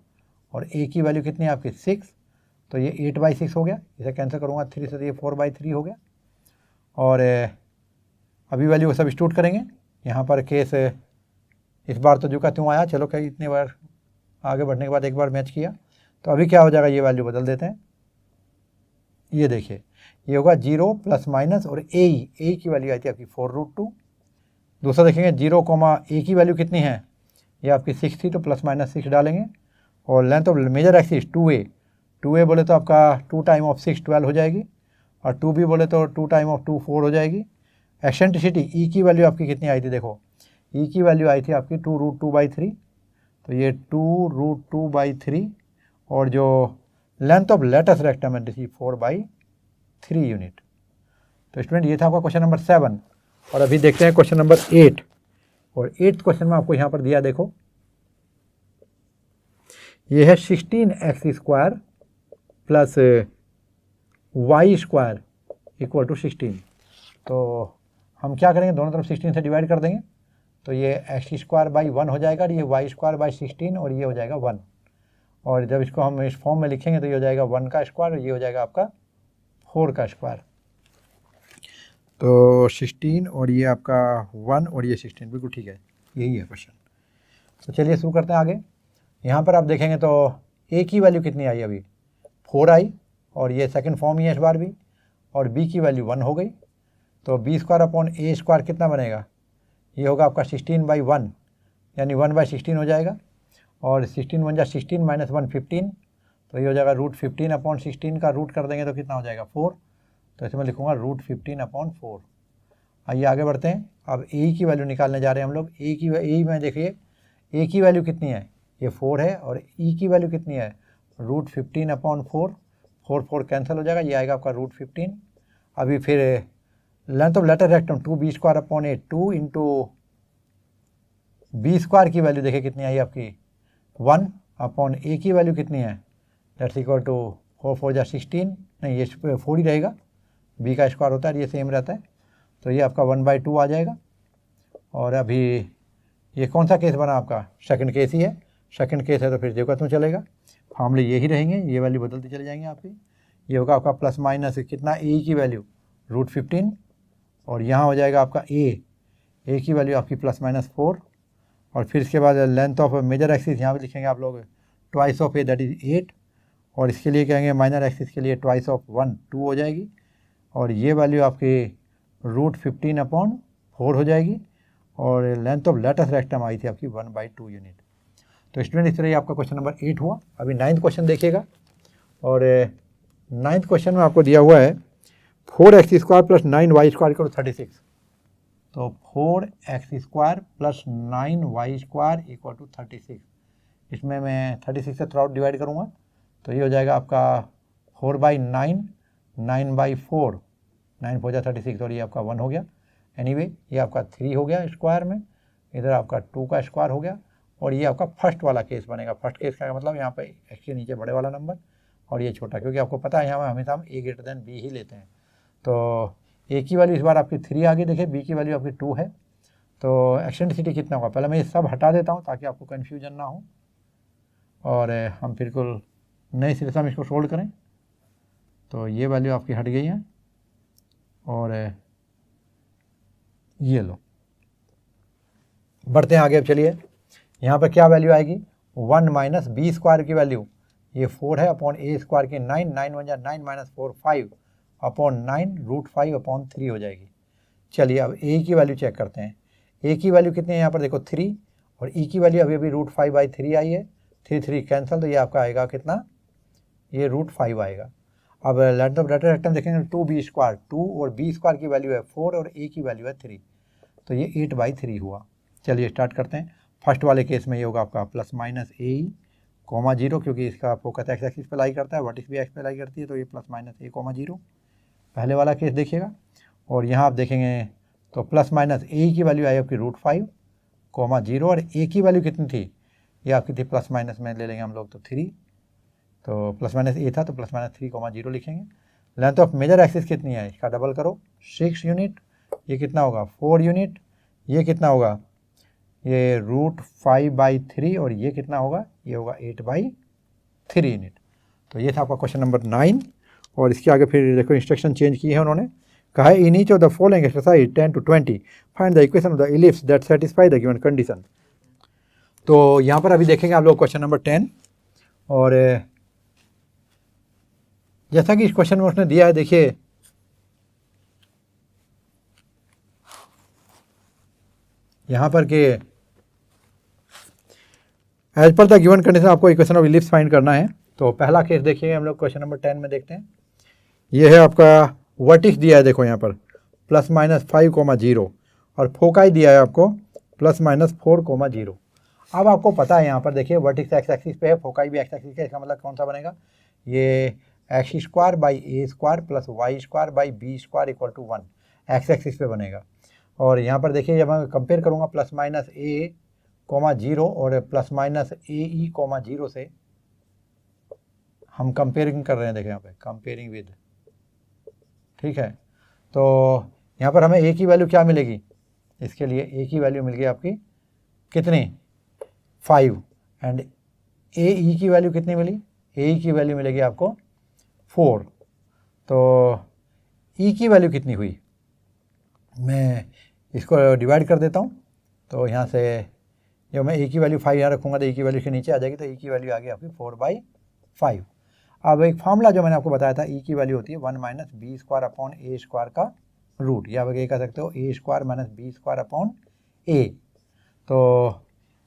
और ए की वैल्यू कितनी है आपकी 6, तो ये 8/6 हो गया, इसे कैंसिल करूँगा 3 से तो ये 4/3 हो गया। और अभी वैल्यू सब्स्टिट्यूट करेंगे, यहाँ पर केस इस बार तो जो का त्यों आया, चलो कहीं इतने बार आगे बढ़ने के बाद एक बार मैच किया तो अभी क्या हो जाएगा, ये वैल्यू बदल देते हैं। ये देखिए ये होगा 0 प्लस माइनस और ए की वैल्यू आई थी आपकी 4√2। दूसरा देखेंगे 0 ए की वैल्यू कितनी है, ये आपकी 6 थी, तो प्लस माइनस 6 डालेंगे। और length of major axis 2a बोले तो आपका 2 टाइम ऑफ 6 12 हो जाएगी और 2b बोले तो 2 टाइम ऑफ 2 4 हो जाएगी। एक्सेंट्रिसिटी ई की वैल्यू आपकी कितनी आई थी, देखो ई की वैल्यू आई थी आपकी 2√2/3, तो ये 2√2/3 और जो लेंथ ऑफ लेटस रेक्टम है 4/3 यूनिट। तो स्टूडेंट ये था आपका क्वेश्चन नंबर 7। और अभी देखते हैं क्वेश्चन नंबर 8। और 8th क्वेश्चन में आपको यहाँ पर दिया, देखो ये है 16x square plus y square equal to 16। तो हम क्या करेंगे, दोनों तरफ 16 से डिवाइड कर देंगे, तो ये x स्क्वायर बाई 1 हो जाएगा और ये y स्क्वायर बाई 16 और ये हो जाएगा 1। और जब इसको हम इस फॉर्म में लिखेंगे तो ये हो जाएगा 1 का स्क्वायर और ये हो जाएगा आपका 4 का स्क्वायर। तो 16 और ये आपका 1 और ये 16, बिल्कुल ठीक है, यही है क्वेश्चन। तो चलिए शुरू करते हैं आगे। यहाँ पर आप देखेंगे तो a की वैल्यू कितनी आई, अभी 4 आई और ये सेकंड फॉर्म ही है इस बार भी, और b की वैल्यू 1 हो गई। तो b square upon a square कितना बनेगा, ये होगा आपका 16/1 यानी 1/16 हो जाएगा। और 16 1 जा 16 माइनस 1 15, तो ये हो जाएगा √15 अपॉन 16 का रूट कर देंगे तो कितना हो जाएगा 4, तो इसमें लिखूँगा √15 अपॉन 4। आइए आगे बढ़ते हैं। अब ए की वैल्यू निकालने जा रहे हैं हम लोग। ए में देखिए ए की वैल्यू कितनी है, ये 4 है और ई की वैल्यू कितनी है √15 अपॉन 4, 4 कैंसिल हो जाएगा, ये आएगा आपका √15। अभी फिर length of latus rectum 2b square upon a 2 into b square की वैल्यू देखिए कितनी आई आपकी 1 अपॉन ए की वैल्यू कितनी है, दैट्स इक्वल टू 4 4 जा 16, नहीं ये 4 ही रहेगा, बी का स्क्वायर होता है ये सेम रहता है, तो ये आपका 1/2 आ जाएगा। और अभी ये कौन सा केस बना आपका, सेकंड केस ही है, सेकंड केस है तो फिर देखो तो चलेगा, फॉर्मूले यही रहेंगे, ये वैल्यू बदलती चले जाएंगे आपकी। ये होगा आपका प्लस माइनस कितना ए की वैल्यू √15 और यहाँ हो जाएगा आपका ए की वैल्यू आपकी प्लस माइनस 4 और फिर इसके बाद लेंथ ऑफ मेजर एक्सिस यहाँ पे लिखेंगे आप लोग twice of A that is 8 और इसके लिए कहेंगे माइनर एक्सिस के लिए ट्वाइस ऑफ 1 2 हो जाएगी और ये वैल्यू आपकी √15 अपॉन 4 हो जाएगी और लेंथ ऑफ लेटस रेक्टम आई थी आपकी 1/2 यूनिट। तो स्टूडेंट इस तरह ये आपका क्वेश्चन नंबर 8 हुआ। अभी 9th क्वेश्चन देखिएगा। और 9th क्वेश्चन में आपको दिया हुआ है 4x square plus 9y square equal to 36। तो 4x square plus 9y square equal to 36। इसमें मैं 36 से थ्रू डिवाइड करूँगा तो ये हो जाएगा आपका 4/9, 9/4, 9 4 36 और ये आपका 1 हो गया। एनीवे ये आपका 3 हो गया स्क्वायर में, इधर आपका 2 का स्क्वायर हो गया और ये आपका फर्स्ट वाला केस बनेगा। फर्स्ट केस का मतलब यहाँ पे x के नीचे बड़े वाला नंबर और ये छोटा, क्योंकि आपको पता है यहाँ हमेशा हम a ग्रेटर देन b ही लेते हैं। तो a की वैल्यू इस बार आपकी 3 आगे देखिए, b की वैल्यू आपकी 2 है। तो एक्सेंट्रिसिटी कितना होगा, पहले मैं ये सब हटा देता हूँ ताकि आपको कन्फ्यूजन ना हो और हम बिल्कुल नए सिरे से हम इसको सोल्व करें। तो ये वैल्यू आपकी हट गई है और ये लो, बढ़ते हैं आगे। अब चलिए यहाँ पर क्या वैल्यू आएगी, 1 माइनस बी स्क्वायर की वैल्यू ये 4 है अपॉन ए स्क्वायर की 9, 9 1 जा 9 माइनस 4 5 अपॉन 9 रूट 5 अपॉन 3 हो जाएगी। चलिए अब ए की वैल्यू चेक करते हैं। ए की वैल्यू कितनी है यहाँ पर देखो 3 और ई की वैल्यू अभी अभी रूट 5/3 आई है, 3 3 कैंसिल, तो ये आपका आएगा कितना, ये रूट 5 आएगा। अब लेंथ ऑफ लेटर रेक्टेंगल देखेंगे 2b स्क्वायर, 2 और b स्क्वायर की वैल्यू है 4 और a की वैल्यू है 3, तो ये 8/3 हुआ। चलिए स्टार्ट करते हैं। फर्स्ट वाले केस में ये होगा आपका प्लस माइनस ए कॉमा 0, क्योंकि इसका फोकस एक्स एक्सिस पे लाई करता है, वर्टिक्स भी एक्स पे लाई करती है, तो ये प्लस माइनस ए कॉमा 0 पहले वाला केस देखिएगा। और यहाँ आप देखेंगे तो प्लस माइनस ए की वैल्यू आई आपकी रूट 5 कॉमा 0 और ए की वैल्यू कितनी थी, ये आपकी थी प्लस माइनस में ले लेंगे हम लोग तो 3, तो प्लस माइनस ए था तो प्लस माइनस 3 कॉमा 0 लिखेंगे। लेंथ ऑफ मेजर एक्सिस कितनी है, इसका डबल करो 6 यूनिट, ये कितना होगा 4 यूनिट, ये कितना होगा ये रूट 5/3 और ये कितना होगा, ये होगा 8/3 यूनिट। तो ये था आपका क्वेश्चन नंबर 9 और इसके आगे फिर देखो इंस्ट्रक्शन चेंज की है उन्होंने, कहा है in each of the following exercise 10 to 20 find the equation of the ellipse that satisfy the given condition. तो यहाँ पर अभी देखेंगे आप लोग क्वेश्चन नंबर 10 और जैसा कि इस क्वेश्चन में उसने दिया है, देखिए यहाँ पर कि as per the given condition आपको इक्वेशन ऑफ इलिप्स फाइंड करना है। तो पहला केस देखिए हम लोग क्वेश्चन नंबर 10 में देखते हैं। ये है आपका वर्टिक्स दिया है, देखो यहाँ पर प्लस माइनस 5 कॉमा 0 और फोकाई दिया है आपको प्लस माइनस 4 कॉमा 0। अब आपको पता है यहाँ पर देखिए वर्टिक्स एक्स एक्सिस पे है, फोकाई भी एक्स एक्सिस है, इसका मतलब कौन सा बनेगा, ये x square by A square plus Y square by B square equal to 1 x axis पे बनेगा। और यहाँ पर देखिए जब मैं कंपेयर करूँगा प्लस माइनस ए कॉमा 0 और प्लस माइनस ए ई कॉमा 0 से हम कंपेयरिंग कर रहे हैं, देखें यहाँ पे कंपेयरिंग विद, ठीक है। तो यहाँ पर हमें ए की वैल्यू क्या मिलेगी, इसके लिए ए की वैल्यू मिल गई आपकी कितनी 5 एंड ए ई की वैल्यू कितनी मिली, ए ई की वैल्यू मिलेगी आपको 4। तो ई की वैल्यू कितनी हुई, मैं इसको डिवाइड कर देता हूँ। तो यहाँ से जब मैं ए की वैल्यू 5 यहाँ रखूँगा तो ए की वैल्यू के नीचे आ जाएगी, तो ए की वैल्यू आ गई आपकी 4/5। अब एक फार्मूला जो मैंने आपको बताया था, ई की वैल्यू होती है 1 माइनस बी स्क्वायर अपॉन ए स्क्वायर का रूट, या आप ये कह सकते हो A square minus B square upon A. तो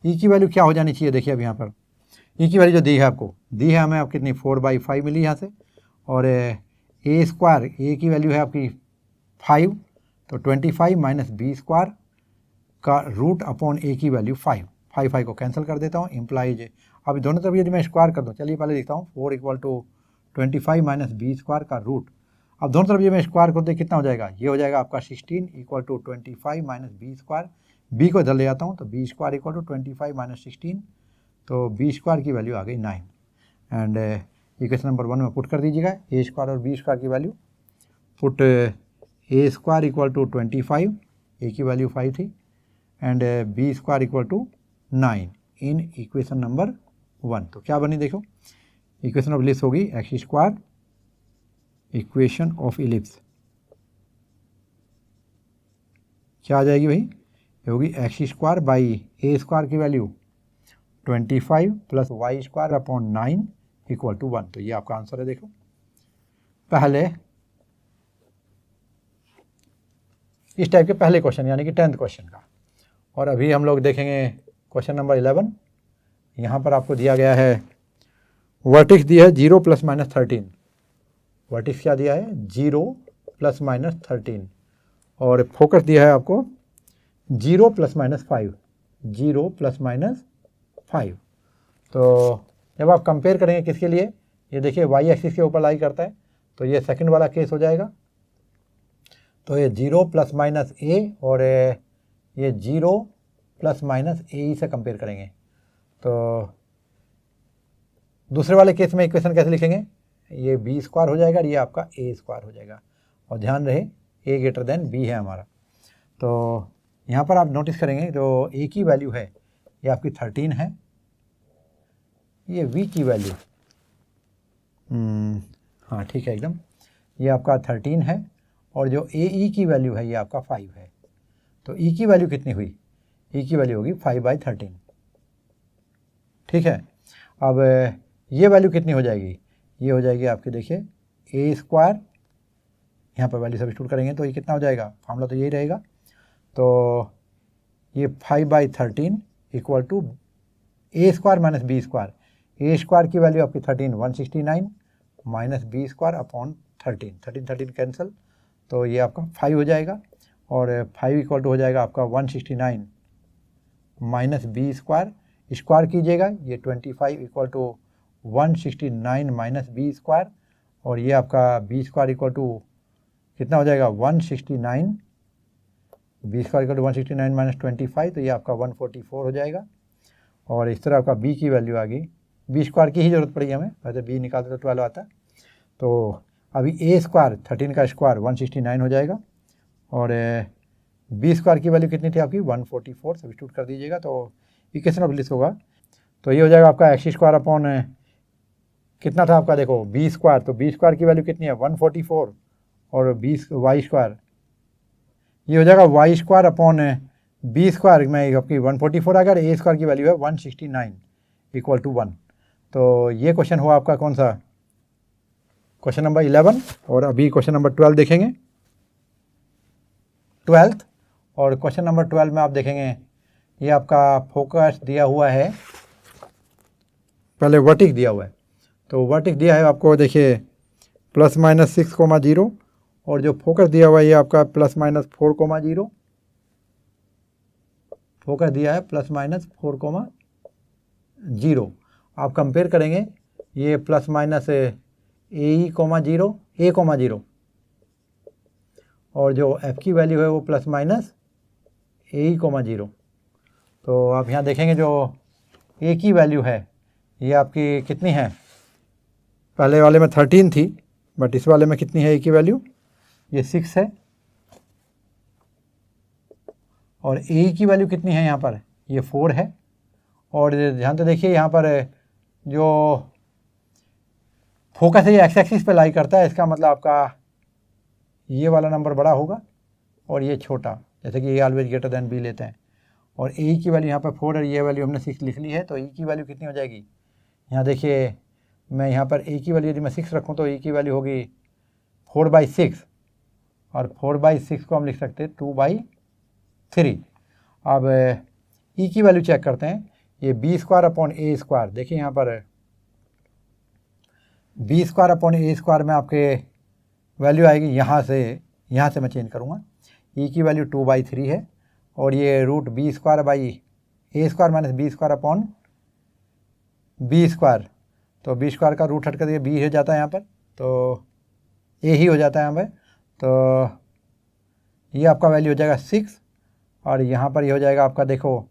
ई की वैल्यू क्या हो जानी चाहिए, देखिए अब यहाँ पर ई की वैल्यू जो दी है आपको, दी है हमें आप कितनी 4/5 मिली यहाँ से, और ए स्क्वायर ए की वैल्यू है आपकी 5, तो 25 माइनस बी स्क्वायर का रूट अपॉन ए की वैल्यू 5 5 को कैंसिल कर देता हूँ, इम्प्लाइज अब दोनों तरफ यदि मैं स्क्वायर कर दूँ, चलिए पहले लिखता हूँ 4 equal to 25 minus B square का रूट। अब दोनों तरफ ये मैं स्क्वायर कर दूँ कितना हो जाएगा, ये हो जाएगा आपका 16 equal to 25 minus B square, b को इधर ले जाता हूँ तो b square equal to 25 minus 16, तो बी स्क्वायर की वैल्यू आ गई 9 एंड इक्वेशन नंबर 1 में पुट कर दीजिएगा ए स्क्वायर और बी स्क्वायर की value, put A square equal to 25, A की वैल्यू 5 थी and B square equal to 9 in equation number 1। तो क्या बनी देखो, इक्वेशन ऑफ इलिप्स होगी x square, equation of ellipse क्या आ जाएगी भाई, ये होगी x square by A square की value 25 plus Y square upon 9 equal to 1। तो ये आपका आंसर है। देखो पहले इस टाइप के पहले क्वेश्चन यानी कि 10th क्वेश्चन का। और अभी हम लोग देखेंगे क्वेश्चन नंबर 11। यहाँ पर आपको दिया गया है वर्टिक्स दिया है 0 ± 13, वर्टिक्स क्या दिया है 0 ± 13, और फोकस दिया है आपको 0 ± 5, 0 ± 5। तो जब आप कंपेयर करेंगे किसके लिए, ये देखिए वाई एक्सिस के ऊपर लाई करता है, तो ये सेकंड वाला केस हो जाएगा। तो ये 0 ± a और ये 0 ± a से कंपेयर करेंगे। तो दूसरे वाले केस में इक्वेशन कैसे लिखेंगे, ये b² हो जाएगा और ये आपका a² हो जाएगा, और ध्यान रहे a > b है हमारा। तो यहाँ पर आप नोटिस करेंगे जो a की वैल्यू है ये आपकी 13 है, ये v की वैल्यू हाँ ठीक है एकदम, ये आपका 13 है, और जो AE की वैल्यू है ये आपका 5 है। तो E की वैल्यू कितनी हुई, E की वैल्यू होगी 5/13, ठीक है। अब ये वैल्यू कितनी हो जाएगी, ये हो जाएगी आपकी देखिए a², यहाँ पर वैल्यू सब्स्टिट्यूट करेंगे तो ये कितना हो जाएगा, फार्मूला तो यही रहेगा। तो ये 5/13 equal to a² - b², a² की वैल्यू आपकी 13 169 माइनस b² अपॉन 13, 13 कैंसिल, तो ये आपका 5 हो जाएगा, और 5 इक्वल टू हो जाएगा आपका 169 माइनस b², स्क्वायर कीजिएगा, ये 25 इक्वल टू 169 माइनस b², और ये आपका b² इक्वल टू कितना हो जाएगा 169, b² इक्वल टू 169 माइनस 25, तो ये आपका 144 हो जाएगा। और इस तरह आपका b की वैल्यू आ गई, b² की ही ज़रूरत पड़ी हमें, वैसे b निकालते तो 12 आता। तो अभी a² 13 का स्क्वायर 169 हो जाएगा, और b² की वैल्यू कितनी थी आपकी 144, सब्स्टिट्यूट कर दीजिएगा तो इक्वेशन ऑफ लिस्ट होगा। तो ये हो जाएगा आपका x² अपॉन कितना था आपका देखो b², तो b² की वैल्यू कितनी है 144, और y², ये हो जाएगा y² अपॉन b² में आपकी 144 आ गया, a² की वैल्यू है 169 इक्वल टू 1। तो ये क्वेश्चन हुआ आपका कौन सा, क्वेश्चन नंबर 11। और अभी क्वेश्चन नंबर 12 देखेंगे, 12th। और क्वेश्चन नंबर 12 में आप देखेंगे ये आपका फोकस दिया हुआ है, पहले वर्टिक्स दिया हुआ है, तो वर्टिक्स दिया है आपको देखिए ±6, 0, और जो फोकस दिया हुआ है ये आपका ±4, फोकस दिया है ±4, आप कंपेयर करेंगे ये ±AE, 0, और जो f की वैल्यू है वो ±AE, 0। तो आप यहाँ देखेंगे जो a की वैल्यू है ये आपकी कितनी है, पहले वाले में 13 थी, बट इस वाले में कितनी है a की वैल्यू, ये 6 है, और a की वैल्यू कितनी है यहाँ पर, ये 4 है। और ध्यान से देखिए यहाँ पर जो फोकस है ये एक्स एक्सिस पे लाई करता है, इसका मतलब आपका ये वाला नंबर बड़ा होगा और ये छोटा, जैसे कि a always greater than B लेते हैं। और ए की वैल्यू यहाँ पर 4 और ये वैल्यू हमने 6 लिख ली है, तो ई की वैल्यू कितनी हो जाएगी, यहाँ देखिए मैं यहाँ पर ए की वैल्यू यदि मैं 6 रखूँ तो ई की वैल्यू होगी 4/6, और 4/6 को हम लिख सकते हैं 2/3। अब ई की वैल्यू चेक करते हैं, ये b² अपॉन a², देखिए यहाँ पर b² अपॉन a² में आपके वैल्यू आएगी यहाँ से मैं चेंज करूँगा, ई की वैल्यू 2/3 है, और ये root b² by a² minus b² upon b², तो b² का रूट हट कर ये b हो जाता है यहाँ पर, तो a ही हो जाता है यहाँ पर। तो ये आपका वैल्यू हो जाएगा 6, और यहाँ पर ये हो जाएगा आपका देखो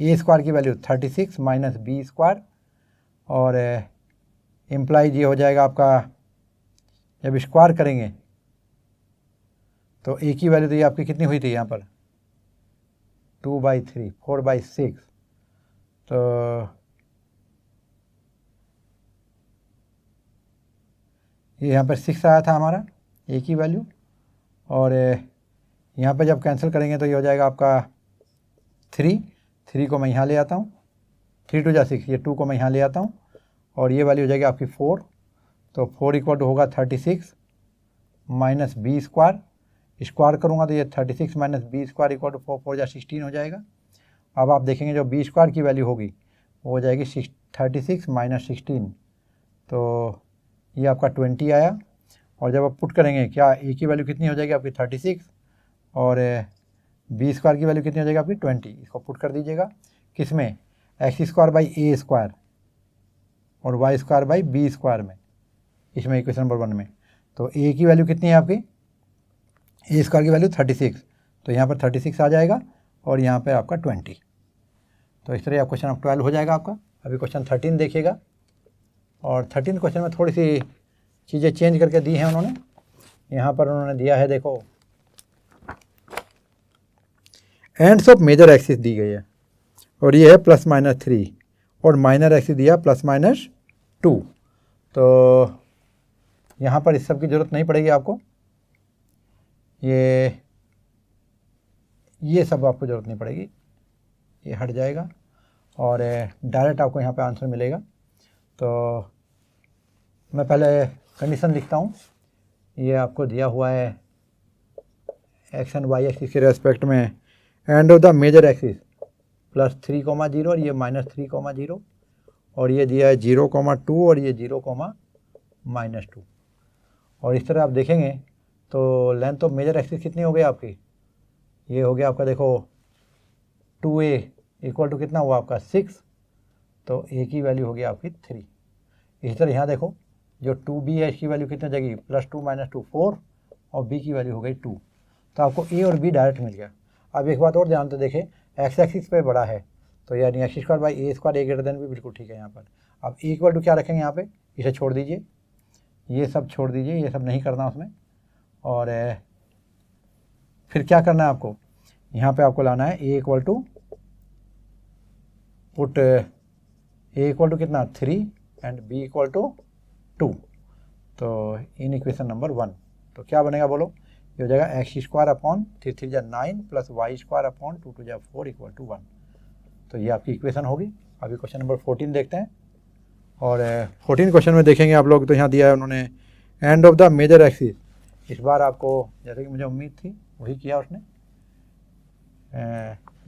a² की वैल्यू 36 माइनस b², और इम्प्लाइज ये हो जाएगा आपका जब स्क्वायर करेंगे तो a की वैल्यू तो ये आपकी कितनी हुई थी यहाँ पर 2/3, 4/6, तो ये यहाँ पर 6 आया था हमारा a की वैल्यू, और यहाँ पर जब कैंसिल करेंगे तो ये हो जाएगा आपका 3 को मैं यहाँ ले आता हूँ, 3 2 6, ये 2 को मैं यहाँ ले आता हूँ, और ये वैल्यू हो जाएगी आपकी 4, तो 4 इक्वल टू होगा 36 माइनस b², स्क्वायर करूँगा तो ये 36 माइनस b² इक्वल टू 4 4 जा 16 हो जाएगा। अब आप देखेंगे जो b² की वैल्यू होगी वो हो जाएगी 36 माइनस 16, तो ये आपका 20 आया। और जब आप पुट करेंगे क्या ए की वैल्यू कितनी हो जाएगी आपकी 36 और बी स्क्वायर की वैल्यू कितनी हो जाएगी आपकी 20। इसको पुट कर दीजिएगा किस में, X square by A square और Y square by B square में, इसमें इक्वेशन नंबर 1 में। तो ए की वैल्यू कितनी है आपकी, ए स्क्वायर की वैल्यू 36, तो यहाँ पर 36 आ जाएगा और यहाँ पर आपका 20। तो इस तरह आप क्वेश्चन 12 हो जाएगा आपका। अभी क्वेश्चन 13 देखिएगा। और 13 क्वेश्चन में थोड़ी सी चीज़ें चेंज करके दी हैं उन्होंने। यहाँ पर उन्होंने दिया है, देखो एंड्स ऑफ मेजर एक्सिस दी गई है और ये है +-3 और माइनर एक्सिस दिया +-2। तो यहाँ पर इस सब की ज़रूरत नहीं पड़ेगी आपको, ये सब आपको ज़रूरत नहीं पड़ेगी, ये हट जाएगा और डायरेक्ट आपको यहाँ पे आंसर मिलेगा। तो मैं पहले कंडीशन लिखता हूँ। ये आपको दिया हुआ है एक्स एंड वाई एक्सिस के रेस्पेक्ट में end of the major axis +3, और ये -3, और ये दिया है 0,2 और ये 0,-2। और इस तरह आप देखेंगे तो लेंथ ऑफ मेजर एक्सिस कितनी हो गई आपकी, ये हो गया आपका देखो 2a इक्वल टू कितना हुआ आपका 6, तो a की वैल्यू हो गई आपकी 3। इसी तरह यहाँ देखो जो 2b है इसकी वैल्यू कितनी हो जाएगी, +2 - 2 4 और b की वैल्यू हो गई 2। तो आपको a और b डायरेक्ट मिल गया। अब एक बात और ध्यान से देखें, एक्स एक्सिस पे बड़ा है तो यानी x square by A square A greater then भी बिल्कुल ठीक है यहाँ पर। अब ए इक्वल टू क्या रखेंगे यहाँ पे, इसे छोड़ दीजिए, ये सब छोड़ दीजिए, ये सब नहीं करना उसमें। और फिर क्या करना है आपको, यहाँ पे आपको लाना है A equal to put A equal to कितना 3 एंड बी इक्वल टू 2। तो इन इक्वेशन नंबर 1 तो क्या बनेगा बोलो, ये हो जाएगा x square upon 3 3 9 plus Y square upon 2 2 4 equal to 1। तो ये आपकी इक्वेशन होगी। अभी क्वेश्चन नंबर 14 देखते हैं। और 14 क्वेश्चन में देखेंगे आप लोग, तो यहाँ दिया है उन्होंने end of the major axis. इस बार आपको जैसे कि मुझे उम्मीद थी वही किया उसने।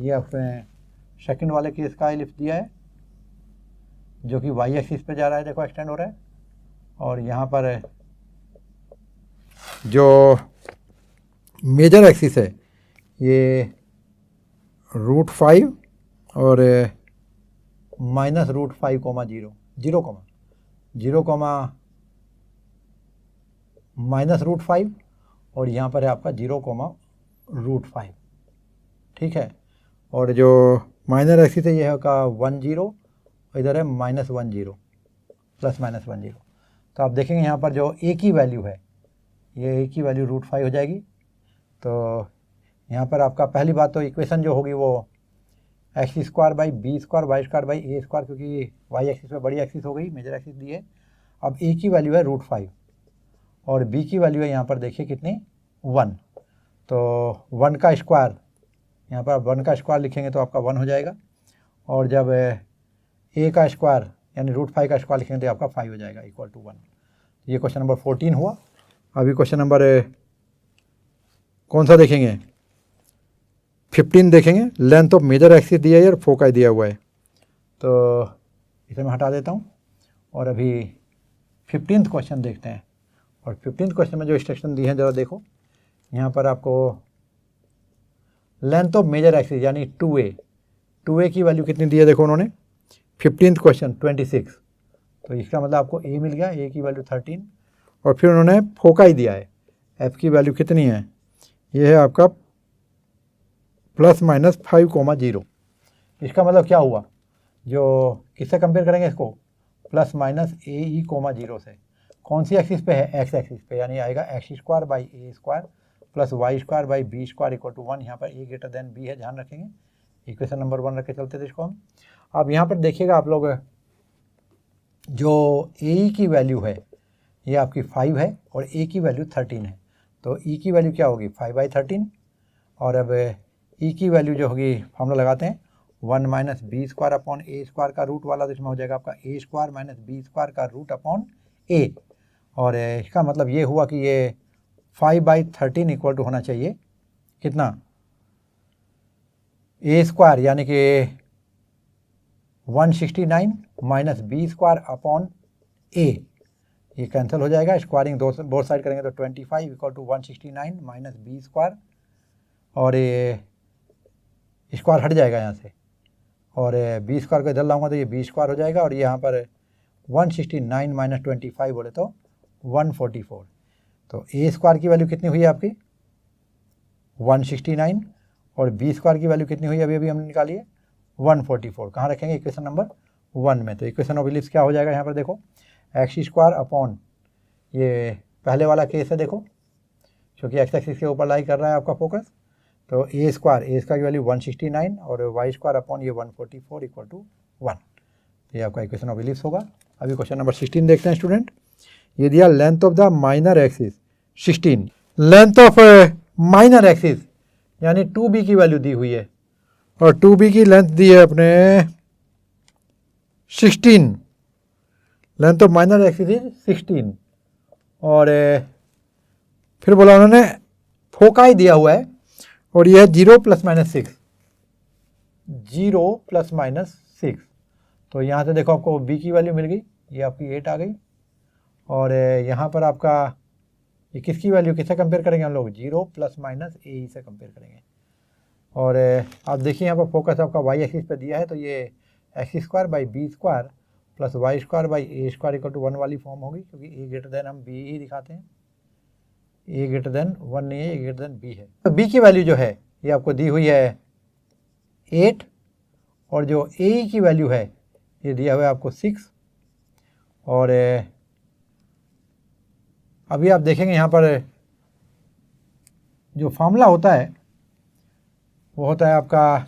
ये उसने सेकंड वाले केस का लिफ्ट दिया है जो कि वाई एक्सिस पे जा रहा है, देखो एक्सटेंड हो रहा है। और यहाँ पर जो मेजर एक्सिस है ये √5 और -√5,0 -√5 और यहाँ पर है आपका 0,√5, ठीक है। और जो माइनर एक्सिस है ये है का 10, इधर है -10 ±10। तो आप देखेंगे यहाँ पर जो ए की वैल्यू है, ये ए की वैल्यू √5 हो जाएगी। तो यहाँ पर आपका पहली बात तो इक्वेशन जो होगी वो x square by B square y square by A square, क्योंकि वाई एक्सिस पे बड़ी एक्सिस हो गई, मेजर एक्सिस दी है। अब ए की वैल्यू है √5 और बी की वैल्यू है यहाँ पर देखिए कितनी 1। तो 1 का स्क्वायर, यहाँ पर 1 का स्क्वायर लिखेंगे तो आपका 1 हो जाएगा। और जब ए का स्क्वायर यानी √5 का स्क्वायर लिखेंगे तो आपका 5 हो जाएगा इक्वल टू 1। ये क्वेश्चन नंबर 14 हुआ। अभी क्वेश्चन नंबर कौन सा देखेंगे, 15 देखेंगे। लेंथ ऑफ मेजर एक्सिस दिया है और फोकाई दिया हुआ है, तो इसे मैं हटा देता हूँ। और अभी 15th क्वेश्चन देखते हैं। और 15th क्वेश्चन में जो इंस्ट्रक्शन दी है ज़रा देखो, यहाँ पर आपको लेंथ ऑफ मेजर एक्सिस यानी 2a की वैल्यू कितनी दी है देखो उन्होंने, 15th क्वेश्चन 26। तो इसका मतलब आपको a मिल गया, a की वैल्यू 13। और फिर उन्होंने फोकाई दिया है, f की वैल्यू कितनी है, ये है आपका +-5,0। इसका मतलब क्या हुआ, जो किससे कंपेयर करेंगे इसको, +-ae,0 से। कौन सी एक्सिस पे है, एक्स एक्सिस पे, यानी आएगा x square by A square plus Y square by B square equal to 1। यहाँ पर ए ग्रेटर देन बी है, ध्यान रखेंगे। इक्वेशन नंबर 1 रख के चलते थे इसको हम। अब यहाँ पर देखिएगा आप लोग, जो ए की वैल्यू है ये आपकी 5 है और ए की वैल्यू 13 है। तो ई की वैल्यू क्या होगी 5/13। और अब ई की वैल्यू जो होगी फॉर्मूला लगाते हैं 1 - बी स्क्वायर अपॉन ए स्क्वायर का रूट वाला, तो इसमें हो जाएगा आपका ए स्क्वायर माइनस बी स्क्वायर का रूट अपॉन ए। और इसका मतलब ये हुआ कि ये 5/13 इक्वल टू होना चाहिए कितना, ए स्क्वायर यानी कि 169 माइनस बी स्क्वायर अपॉन ए, ये कैंसिल हो जाएगा, स्क्वायरिंग बोथ साइड करेंगे तो 25 equal to 169 minus B square, और ये स्क्वायर हट जाएगा यहाँ से, और बी स्क्वायर को इधर लाऊंगा तो ये बी स्क्वायर हो जाएगा, और यहाँ पर 169 माइनस 25 बोले तो 144। तो ए स्क्वायर की वैल्यू कितनी हुई है आपकी 169, और बी स्क्वायर की वैल्यू कितनी हुई अभी अभी हमने निकाली है 144। कहाँ रखेंगे इक्वेशन नंबर 1 में। तो इक्वेशन ऑफ इलिप्स क्या हो जाएगा यहाँ पर देखो, एक्स स्क्वायर अपॉन ये पहले वाला केस है देखो, क्योंकि एक्स एक्सिस के ऊपर लाई कर रहा है आपका फोकस, तो ए स्क्वायर की वैल्यू 169 और वाई स्क्वायर अपॉन ये 144 इक्वल टू 1। ये आपका इक्वेशन ऑफ इलिप्स होगा। अभी क्वेश्चन नंबर 16 देखते हैं स्टूडेंट। ये दिया length of the minor axis 16, length of minor axis यानी 2b की वैल्यू दी हुई है, और 2b की लेंथ दी है अपने 16, length of minor axis is 16, और फिर बोला उन्होंने फोकाई दिया हुआ है, और यह है 0 ± 6, 0 ± 6। तो यहाँ से देखो आपको b की वैल्यू मिल गई, ये आपकी 8 आ गई, और यहाँ पर आपका ये किसकी वैल्यू किससे कंपेयर करेंगे हम लोग 0 ± a से कंपेयर करेंगे। और आप देखिए यहाँ पर फोकस आपका वाई एक्सिस पे दिया है, तो ये x square by B square plus Y square by A square equal to 1 वाली फॉर्म होगी, क्योंकि ए ग्रेटर देन हम बी ही दिखाते हैं, ए ग्रेटर देन 1 नहीं है, ए ग्रेटर देन बी है। तो बी की वैल्यू जो है ये आपको दी हुई है 8, और जो ए की वैल्यू है ये दिया हुआ है आपको 6। और अभी आप देखेंगे यहाँ पर जो फार्मूला होता है वो होता है आपका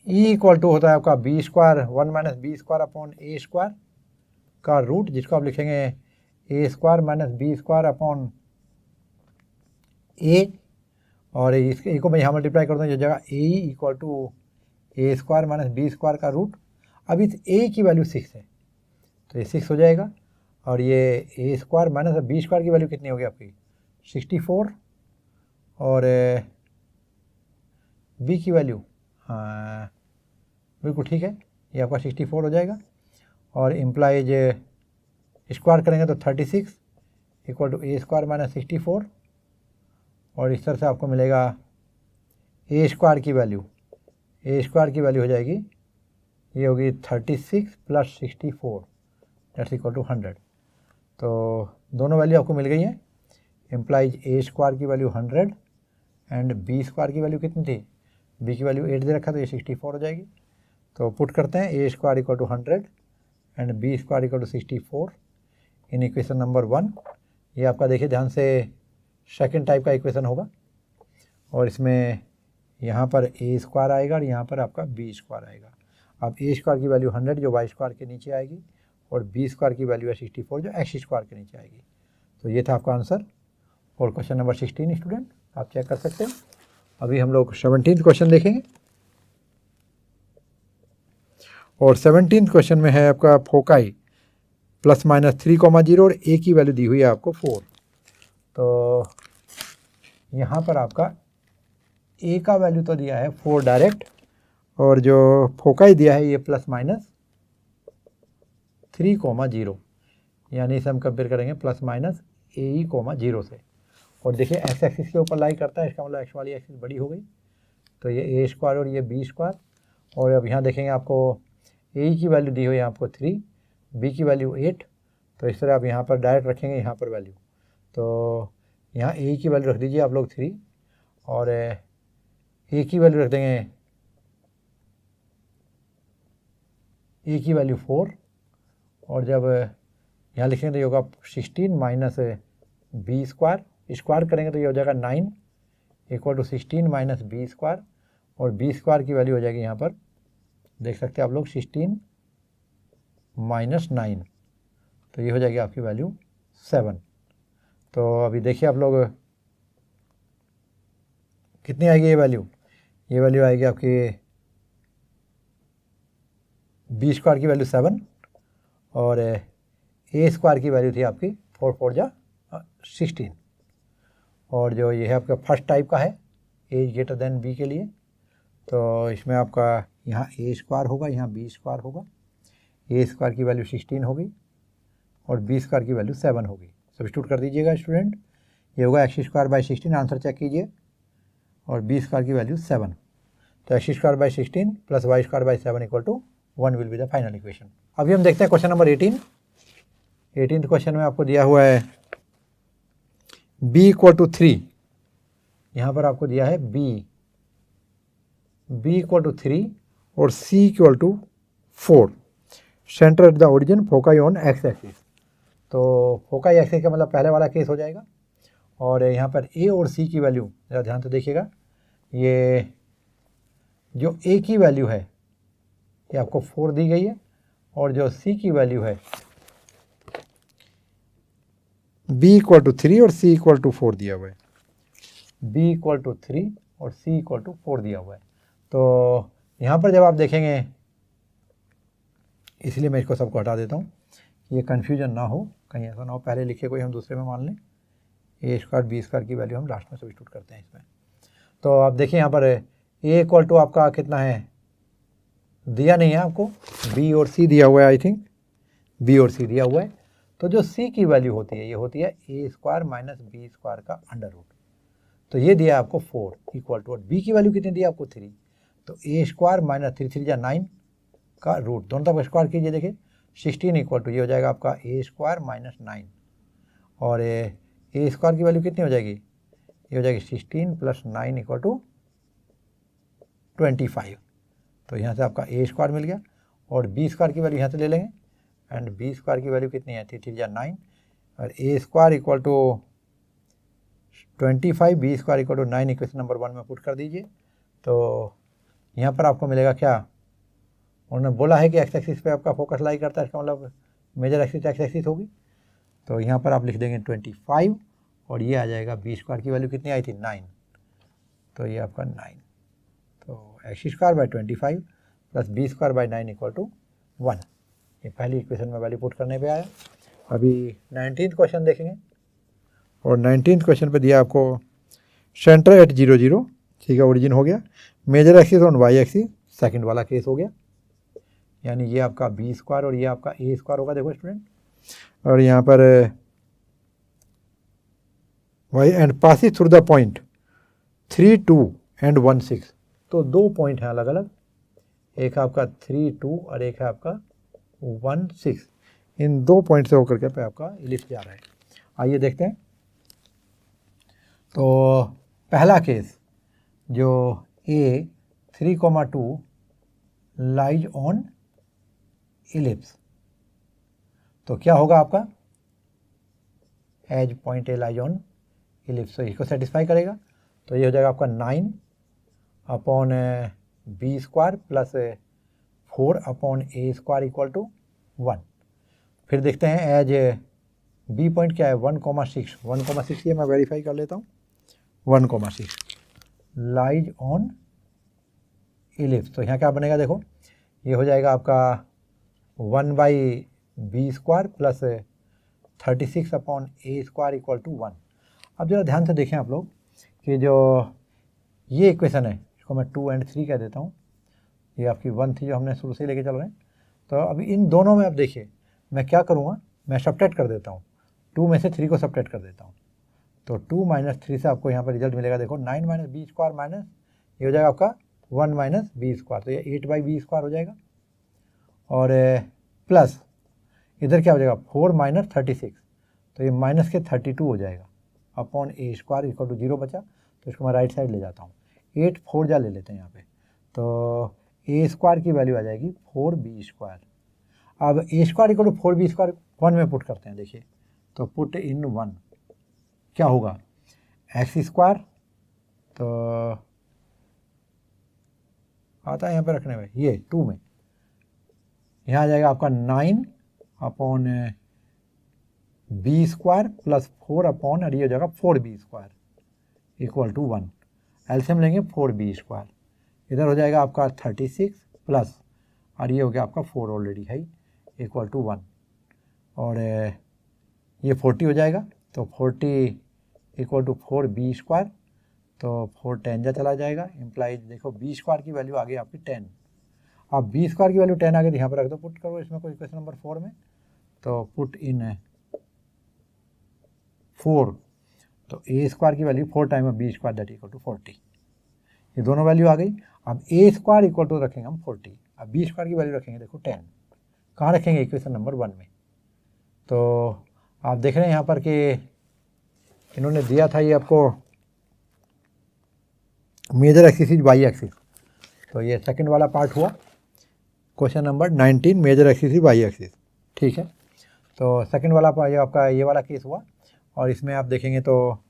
E इक्वल टू होता है आपका B square 1 minus B square upon ए स्क्वायर का रूट, जिसको आप लिखेंगे A square minus B square upon A, और इसके को मैं यहाँ मल्टीप्लाई कर दूँ, ये जगह A equal to A square minus B square का रूट। अब इस ए की वैल्यू 6 है तो ये 6 हो जाएगा, और ये a square minus B square की वैल्यू कितनी होगी आपकी 64, और बी की वैल्यू हाँ बिल्कुल ठीक है, ये आपका 64 हो जाएगा, और इम्प्लाइज स्क्वायर करेंगे तो 36 equal to A square minus 64, और इस तरह से आपको मिलेगा ए स्क्वायर की वैल्यू हो जाएगी, ये होगी 36 प्लस 64 दैट्स इक्वल टू 100। तो दोनों वैल्यू आपको मिल गई हैं, इम्प्लाइज ए स्क्वायर की वैल्यू 100 एंड बी स्क्वायर की वैल्यू कितनी थी, बी की वैल्यू 8 दे रखा, तो ये 64 हो जाएगी। तो पुट करते हैं A square equal to 100 and B square equal to 64 in equation number 1। ये आपका देखिए ध्यान से सेकंड टाइप का इक्वेशन होगा, और इसमें यहाँ पर ए स्क्वायर आएगा और यहाँ पर आपका बी स्क्वायर आएगा। अब ए स्क्वायर की वैल्यू 100 जो वाई स्क्वायर के नीचे आएगी, और बी स्क्वायर की वैल्यू है 64 जो एक्स स्क्वायर के नीचे आएगी। तो ये था आपका आंसर और क्वेश्चन नंबर 16 स्टूडेंट, आप चेक कर सकते हैं। अभी हम लोग 17th क्वेश्चन देखेंगे, और 17th क्वेश्चन में है आपका फोकाई ±3,0 और ए की वैल्यू दी हुई है आपको 4। तो यहाँ पर आपका ए का वैल्यू तो दिया है 4 डायरेक्ट, और जो फोकाई दिया है ये ±3,0, यानी इसे हम कंपेयर करेंगे ±AE,0 से। और देखिए एक्स एक्सिस के ऊपर लाई करता है, इसका मतलब एक्स वाली एक्सिस बड़ी हो गई, तो ये ए स्क्वायर और ये बी स्क्वायर। और अब यहाँ देखेंगे आपको ए की वैल्यू दी हुई है आपको 3, बी की वैल्यू 8, तो इस तरह आप यहाँ पर डायरेक्ट रखेंगे यहाँ पर वैल्यू, तो यहाँ ए की वैल्यू रख दीजिए आप लोग 3, और ए की वैल्यू रख देंगे ए की वैल्यू 4, और जब यहाँ लिखेंगे तो ये होगा 16 माइनस बी स्क्वायर, स्क्वायर करेंगे तो ये हो जाएगा 9 equal to 16 minus B square, और बी स्क्वायर की वैल्यू हो जाएगी यहाँ पर देख सकते हैं आप लोग 16 माइनस 9, तो ये हो जाएगी आपकी वैल्यू 7। तो अभी देखिए आप लोग कितनी आएगी ये वैल्यू आएगी आपकी बी स्क्वायर की वैल्यू 7, और ए स्क्वायर की वैल्यू थी आपकी 4 4 जा 16। और जो ये है आपका फर्स्ट टाइप का है ए ग्रेटर देन बी के लिए, तो इसमें आपका यहाँ ए स्क्वायर होगा, यहाँ बी स्क्वायर होगा, ए स्क्वायर की वैल्यू 16 हो गई और बी स्क्वायर की वैल्यू 7 हो गई। सब्स्टिट्यूट कर दीजिएगा स्टूडेंट, ये होगा x square by 16, answer check कीजिए, और बी स्क्वायर की वैल्यू 7। तो x square by 16 plus Y square by 7 equal to 1 will be the final equation. अभी हम देखते हैं क्वेश्चन नंबर 18 क्वेश्चन में आपको दिया हुआ है b इक्वल टू 3, यहाँ पर आपको दिया है b इक्वल टू 3 और c equal to 4, centre at the origin, foci on x axis. तो फोकाई एक्सिस का मतलब पहले वाला केस हो जाएगा, और यहाँ पर a और c की वैल्यू ज़रा ध्यान से देखिएगा, ये जो a की वैल्यू है ये आपको 4 दी गई है, और जो c की वैल्यू है b इक्वल टू 3 और c इक्वल टू 4 दिया हुआ है, b इक्वल टू 3 और c इक्वल टू 4 दिया हुआ है। तो यहाँ पर जब आप देखेंगे, इसलिए मैं इसको सबको हटा देता हूँ, ये कन्फ्यूजन ना हो, कहीं ऐसा ना हो पहले लिखे कोई हम दूसरे में मान लें, ए स्क्वायर बी स्क्वायर की वैल्यू हम लास्ट में सब्स्टिट्यूट करते हैं इसमें। तो आप देखिए यहाँ पर ए इक्वल टू आपका कितना है, दिया नहीं है आपको, बी और सी दिया हुआ है, आई थिंक बी और सी दिया हुआ है। तो जो सी की वैल्यू होती है ये होती है ए स्क्वायर माइनस बी स्क्वायर का अंडर रूट। तो ये दिया है आपको 4 इक्वल टू, और बी की वैल्यू कितनी दी है आपको 3, तो ए स्क्वायर माइनस 3 3 9 का रूट, दोनों तरफ स्क्वायर कीजिए, देखिए 16 इक्वल टू ये हो जाएगा आपका ए स्क्वायर माइनस 9, और ए स्क्वायर की वैल्यू कितनी हो जाएगी, ये हो जाएगी 16 प्लस 9 इक्वल टू 25। तो यहाँ से आपका ए स्क्वायर मिल गया, और बी स्क्वायर की वैल्यू यहाँ से ले लेंगे, एंड बी स्क्वायर की वैल्यू कितनी है, 3 3 9, और A square equal to 25, B square equal to 9 equation number 1 में पुट कर दीजिए। तो यहाँ पर आपको मिलेगा क्या, उन्होंने बोला है कि एक्स एक्सिस पे आपका फोकस लाई करता है, इसका मतलब मेजर एक्सिस एक्स एक्सिस होगी। तो यहाँ पर आप लिख देंगे 25, और ये आ जाएगा बी स्क्वायर की वैल्यू कितनी आई थी 9, तो ये आपका 9, तो x square by 25 plus b square by 9 equal to 1, ये पहली इक्वेशन में वैल्यू पुट करने पे आया। अभी 19th क्वेश्चन देखेंगे, और 19th क्वेश्चन पे दिया आपको सेंटर एट 0 0, ठीक है, ओरिजिन हो गया, major axis on y axis, second वाला केस हो गया, यानी ये आपका बी स्क्वायर और ये आपका ए स्क्वायर होगा, देखो स्टूडेंट, और यहाँ पर y and passes through the point 3 2 and 1 6, तो 2 पॉइंट हैं अलग अलग, एक आपका 3 2 और एक है आपका 1 6, इन 2 पॉइंट से होकर के पे आपका इलिप्स जा रहा है। आइए देखते हैं। तो पहला केस जो ए 3,2 लाइज ऑन इलिप्स, तो क्या होगा आपका, as point a lies on ellipse, तो इसको सेटिस्फाई करेगा। तो ये हो जाएगा आपका 9 upon B square plus 4 upon A square equal to 1। फिर देखते हैं एज बी पॉइंट क्या है, 1,6, 1,6 ये मैं वेरीफाई कर लेता हूँ, 1,6 लाइज ऑन इलिप्स। तो यहाँ क्या बनेगा, देखो ये हो जाएगा आपका 1 by B square plus 36 upon A square equal to 1। अब जरा ध्यान से देखें आप लोग कि जो ये इक्वेशन है, इसको मैं 2 और 3 कह देता हूँ, ये आपकी 1 थी जो हमने शुरू से लेके चल रहे हैं। तो अभी इन दोनों में आप देखिए मैं क्या करूँगा, मैं सब्ट्रैक्ट कर देता हूँ, 2 में से 3 को सब्ट्रैक्ट कर देता हूँ, तो 2 - 3 से आपको यहाँ पर रिजल्ट मिलेगा, देखो 9 माइनस बी स्क्वायर माइनस ये हो जाएगा आपका 1 माइनस बी स्क्वायर, तो ये 8 बाई बी स्क्वायर हो जाएगा, और प्लस इधर क्या हो जाएगा 4 माइनस 36, तो ये माइनस के 32 हो जाएगा, upon A square equal to 0 बचा, तो इसको मैं राइट साइड ले जाता हूँ, 8 4 जा ले लेते हैं यहाँ पे, तो ए स्क्वायर की वैल्यू आ जाएगी 4 बी स्क्वायर। अब A square equal to 4 B square 1 में पुट करते हैं, देखिए तो पुट इन 1 क्या होगा, एक्स स्क्वायर, तो आता है यहाँ पे रखने में, ये 2 में यहाँ आ जाएगा आपका 9 upon B square plus 4 upon, और ये हो जाएगा 4 B square equal to 1, LCM लेंगे 4 बी स्क्वायर, इधर हो जाएगा आपका 36 प्लस, और ये हो गया आपका 4 ऑलरेडी है इक्वल टू 1, और ये 40 हो जाएगा, तो 40 इक्वल टू 4 बी स्क्वायर, तो 4 10 जा चला जाएगा, इम्प्लाइज देखो बी स्क्वायर की वैल्यू आ गई आपकी 10, अब बी स्क्वायर की वैल्यू 10 आ गई, यहाँ पर रख दो, पुट करो इसमें कोई इक्वेशन नंबर 4 में, तो पुट इन 4, तो ए स्क्वायर की value 4 time b square that equal to 40, ये दोनों वैल्यू आ गई। अब ए स्क्वायर इक्वल टू रखेंगे हम 40, अब बी स्क्वायर की वैल्यू रखेंगे देखो 10, कहाँ रखेंगे इक्वेशन नंबर 1 में। तो आप देख रहे हैं यहाँ पर कि इन्होंने दिया था ये आपको major axis is y axis, तो ये सेकंड वाला पार्ट हुआ question number 19, major axis is y axis, ठीक है। तो सेकंड वाला ये आपका ये वाला केस हुआ, और इसमें आप देखेंगे तो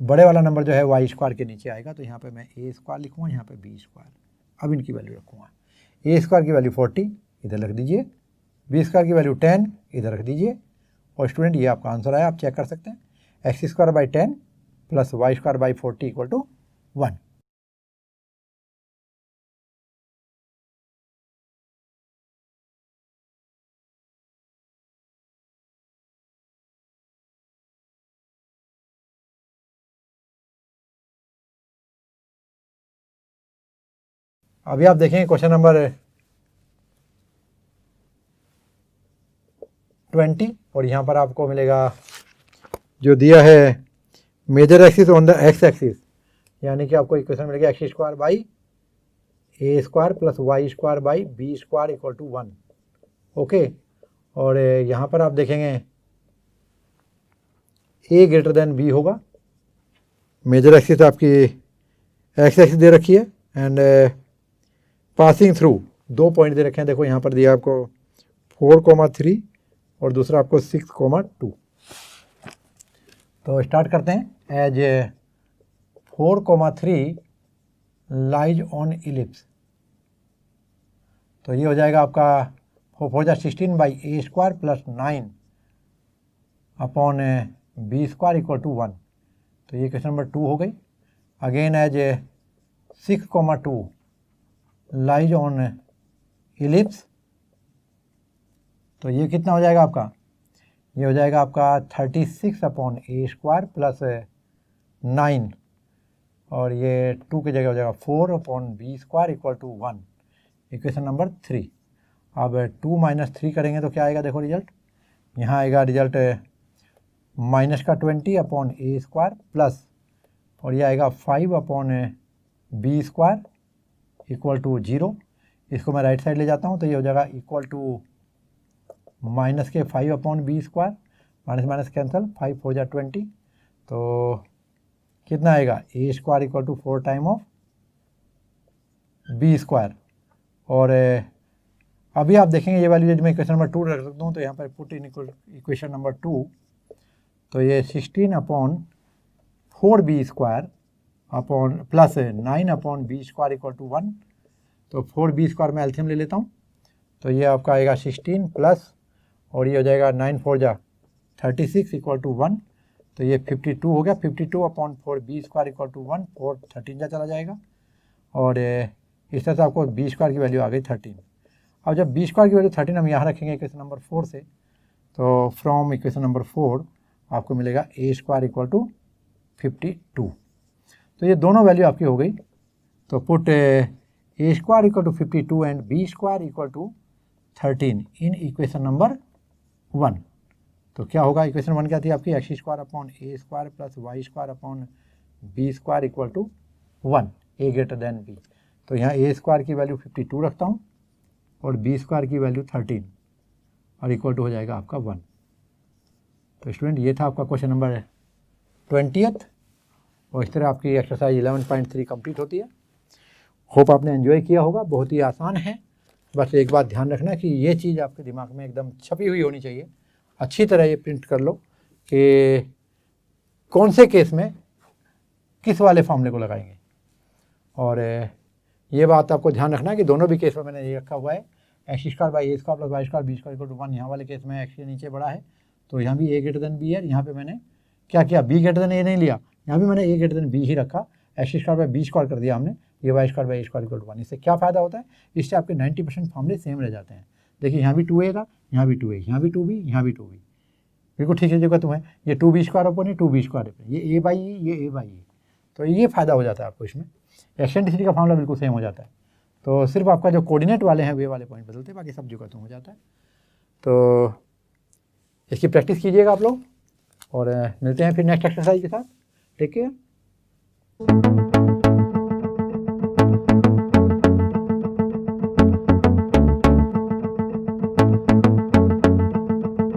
बड़े वाला नंबर जो है वाई स्क्वायर के नीचे आएगा, तो यहाँ पे मैं ए स्क्वायर लिखूँगा, यहाँ पे बी स्क्वायर, अब इनकी वैल्यू रखूँगा। ए स्क्वायर की वैल्यू 40 इधर रख दीजिए, बी स्क्वायर की वैल्यू 10 इधर रख दीजिए, और स्टूडेंट ये आपका आंसर आया, आप चेक कर सकते हैं, x square by 10 plus Y square by 40 equal to 1। अभी आप देखेंगे क्वेश्चन नंबर 20, और यहाँ पर आपको मिलेगा जो दिया है major axis on the x axis, यानी कि आपको इक्वेशन मिलेगा x square by A square plus Y square by B square equal to 1, okay. और यहाँ पर आप देखेंगे ए ग्रेटर देन बी होगा, मेजर एक्सिस आपकी एक्स एक्सिस दे रखी है, एंड पासिंग थ्रू 2 पॉइंट दे रखे हैं, देखो यहाँ पर दिया आपको 4,3 और दूसरा आपको 6,2। तो स्टार्ट करते हैं। एज 4,3 लाइज ऑन इलिप्स, तो ये हो जाएगा आपका 4×16 by A square plus 9 upon B square equal to 1, तो ये क्वेश्चन नंबर 2 हो गई। Again as 6,2 lies on ellipse, तो ये कितना हो जाएगा आपका, ये हो जाएगा आपका 36 अपॉन ए स्क्वायर प्लस 9, और ये 2 की जगह हो जाएगा 4 upon B square equal to 1, equation number 3। अब 2 - 3 करेंगे तो क्या आएगा, देखो रिजल्ट, यहाँ आएगा रिजल्ट माइनस का 20 अपॉन ए स्क्वायर प्लस, और ये आएगा 5 upon B square equal to 0, इसको मैं राइट साइड ले जाता हूँ, तो ये हो जाएगा इक्वल टू माइनस के 5 upon B square, minus minus cancel, 5 4 जा 20, तो कितना आएगा A square equal to 4 time of B square. और अभी आप देखेंगे ये वैल्यू मैं इक्वेशन नंबर 2 रख सकता हूँ, तो यहाँ पर पुट इन इक्वेशन नंबर 2, तो ये 16 upon 4 B square upon plus 9 upon B square equal to 1, तो 4 बी स्क्वायर में एल्शियम ले लेता हूँ, तो ये आपका आएगा 16 प्लस, और ये हो जाएगा 9 4 जा 36 इक्वल टू 1, तो ये 52 हो गया, 52 upon 4 B square equal to 1, 4 13 जा चला जाएगा, और इस तरह से आपको बी स्क्वायर की वैल्यू आ गई 13। अब जब बी स्क्वायर की वैल्यू 13 हम यहाँ रखेंगे इक्वेशन नंबर 4 से, तो फ्रॉम इक्वेशन नंबर 4 आपको मिलेगा ए स्क्वायर इक्वल टू 52, तो ये दोनों वैल्यू आपकी हो गई। तो put A square equal to 52 and B square equal to 13 in equation number 1, तो क्या होगा, इक्वेशन 1 क्या थी आपकी, x square upon A square plus Y square upon B square equal to 1, a greater than b, तो यहाँ ए square की value 52 रखता हूँ और बी स्क्वायर की वैल्यू 13, और इक्वल टू हो जाएगा आपका 1। तो स्टूडेंट ये था आपका क्वेश्चन नंबर 20th, और इस तरह आपकी एक्सरसाइज 11.3 कंप्लीट होती है। होप आपने एंजॉय किया होगा, बहुत ही आसान है, बस एक बात ध्यान रखना कि ये चीज़ आपके दिमाग में एकदम छपी हुई होनी चाहिए, अच्छी तरह ये प्रिंट कर लो कि कौन से केस में किस वाले फॉर्मूले को लगाएंगे। और ये बात आपको ध्यान रखना कि दोनों भी केस में मैंने ये रखा हुआ है, x square by A square plus Y square b square equal to 1, यहाँ वाले केस में एक्स के नीचे बड़ा है, तो यहाँ भी ए ग्रेटर देन बी है, यहाँ पे मैंने क्या किया, बी ग्रेटर देन ए नहीं लिया, यहाँ भी मैंने ए ग्रेटर देन बी ही रखा, x square by B square कर दिया हमने, ये y square by A square equal to 1। इससे क्या फ़ायदा होता है, इससे आपके 90% फॉर्मूले सेम रह जाते हैं। देखिए यहाँ भी 2a का, यहाँ भी 2a, यहाँ भी 2b, यहाँ भी 2b, बिल्कुल ठीक है जगह तुम्हें, ये 2b स्क्वायर अपॉन ये 2b स्क्वायर अपॉन ये a बाई ए, ये a बाई ए, तो ये फ़ायदा हो जाता है आपको इसमें, एक्सटेंडिसिटी का फॉर्मूला बिल्कुल सेम हो जाता है। तो सिर्फ आपका जो कोऑर्डिनेट वाले हैं वे वाले पॉइंट बदलते हैं, बाकी सब जगह तो हो जाता है। तो इसकी प्रैक्टिस कीजिएगा आप लोग और मिलते हैं फिर नेक्स्ट एक्सरसाइज के साथ। Take care.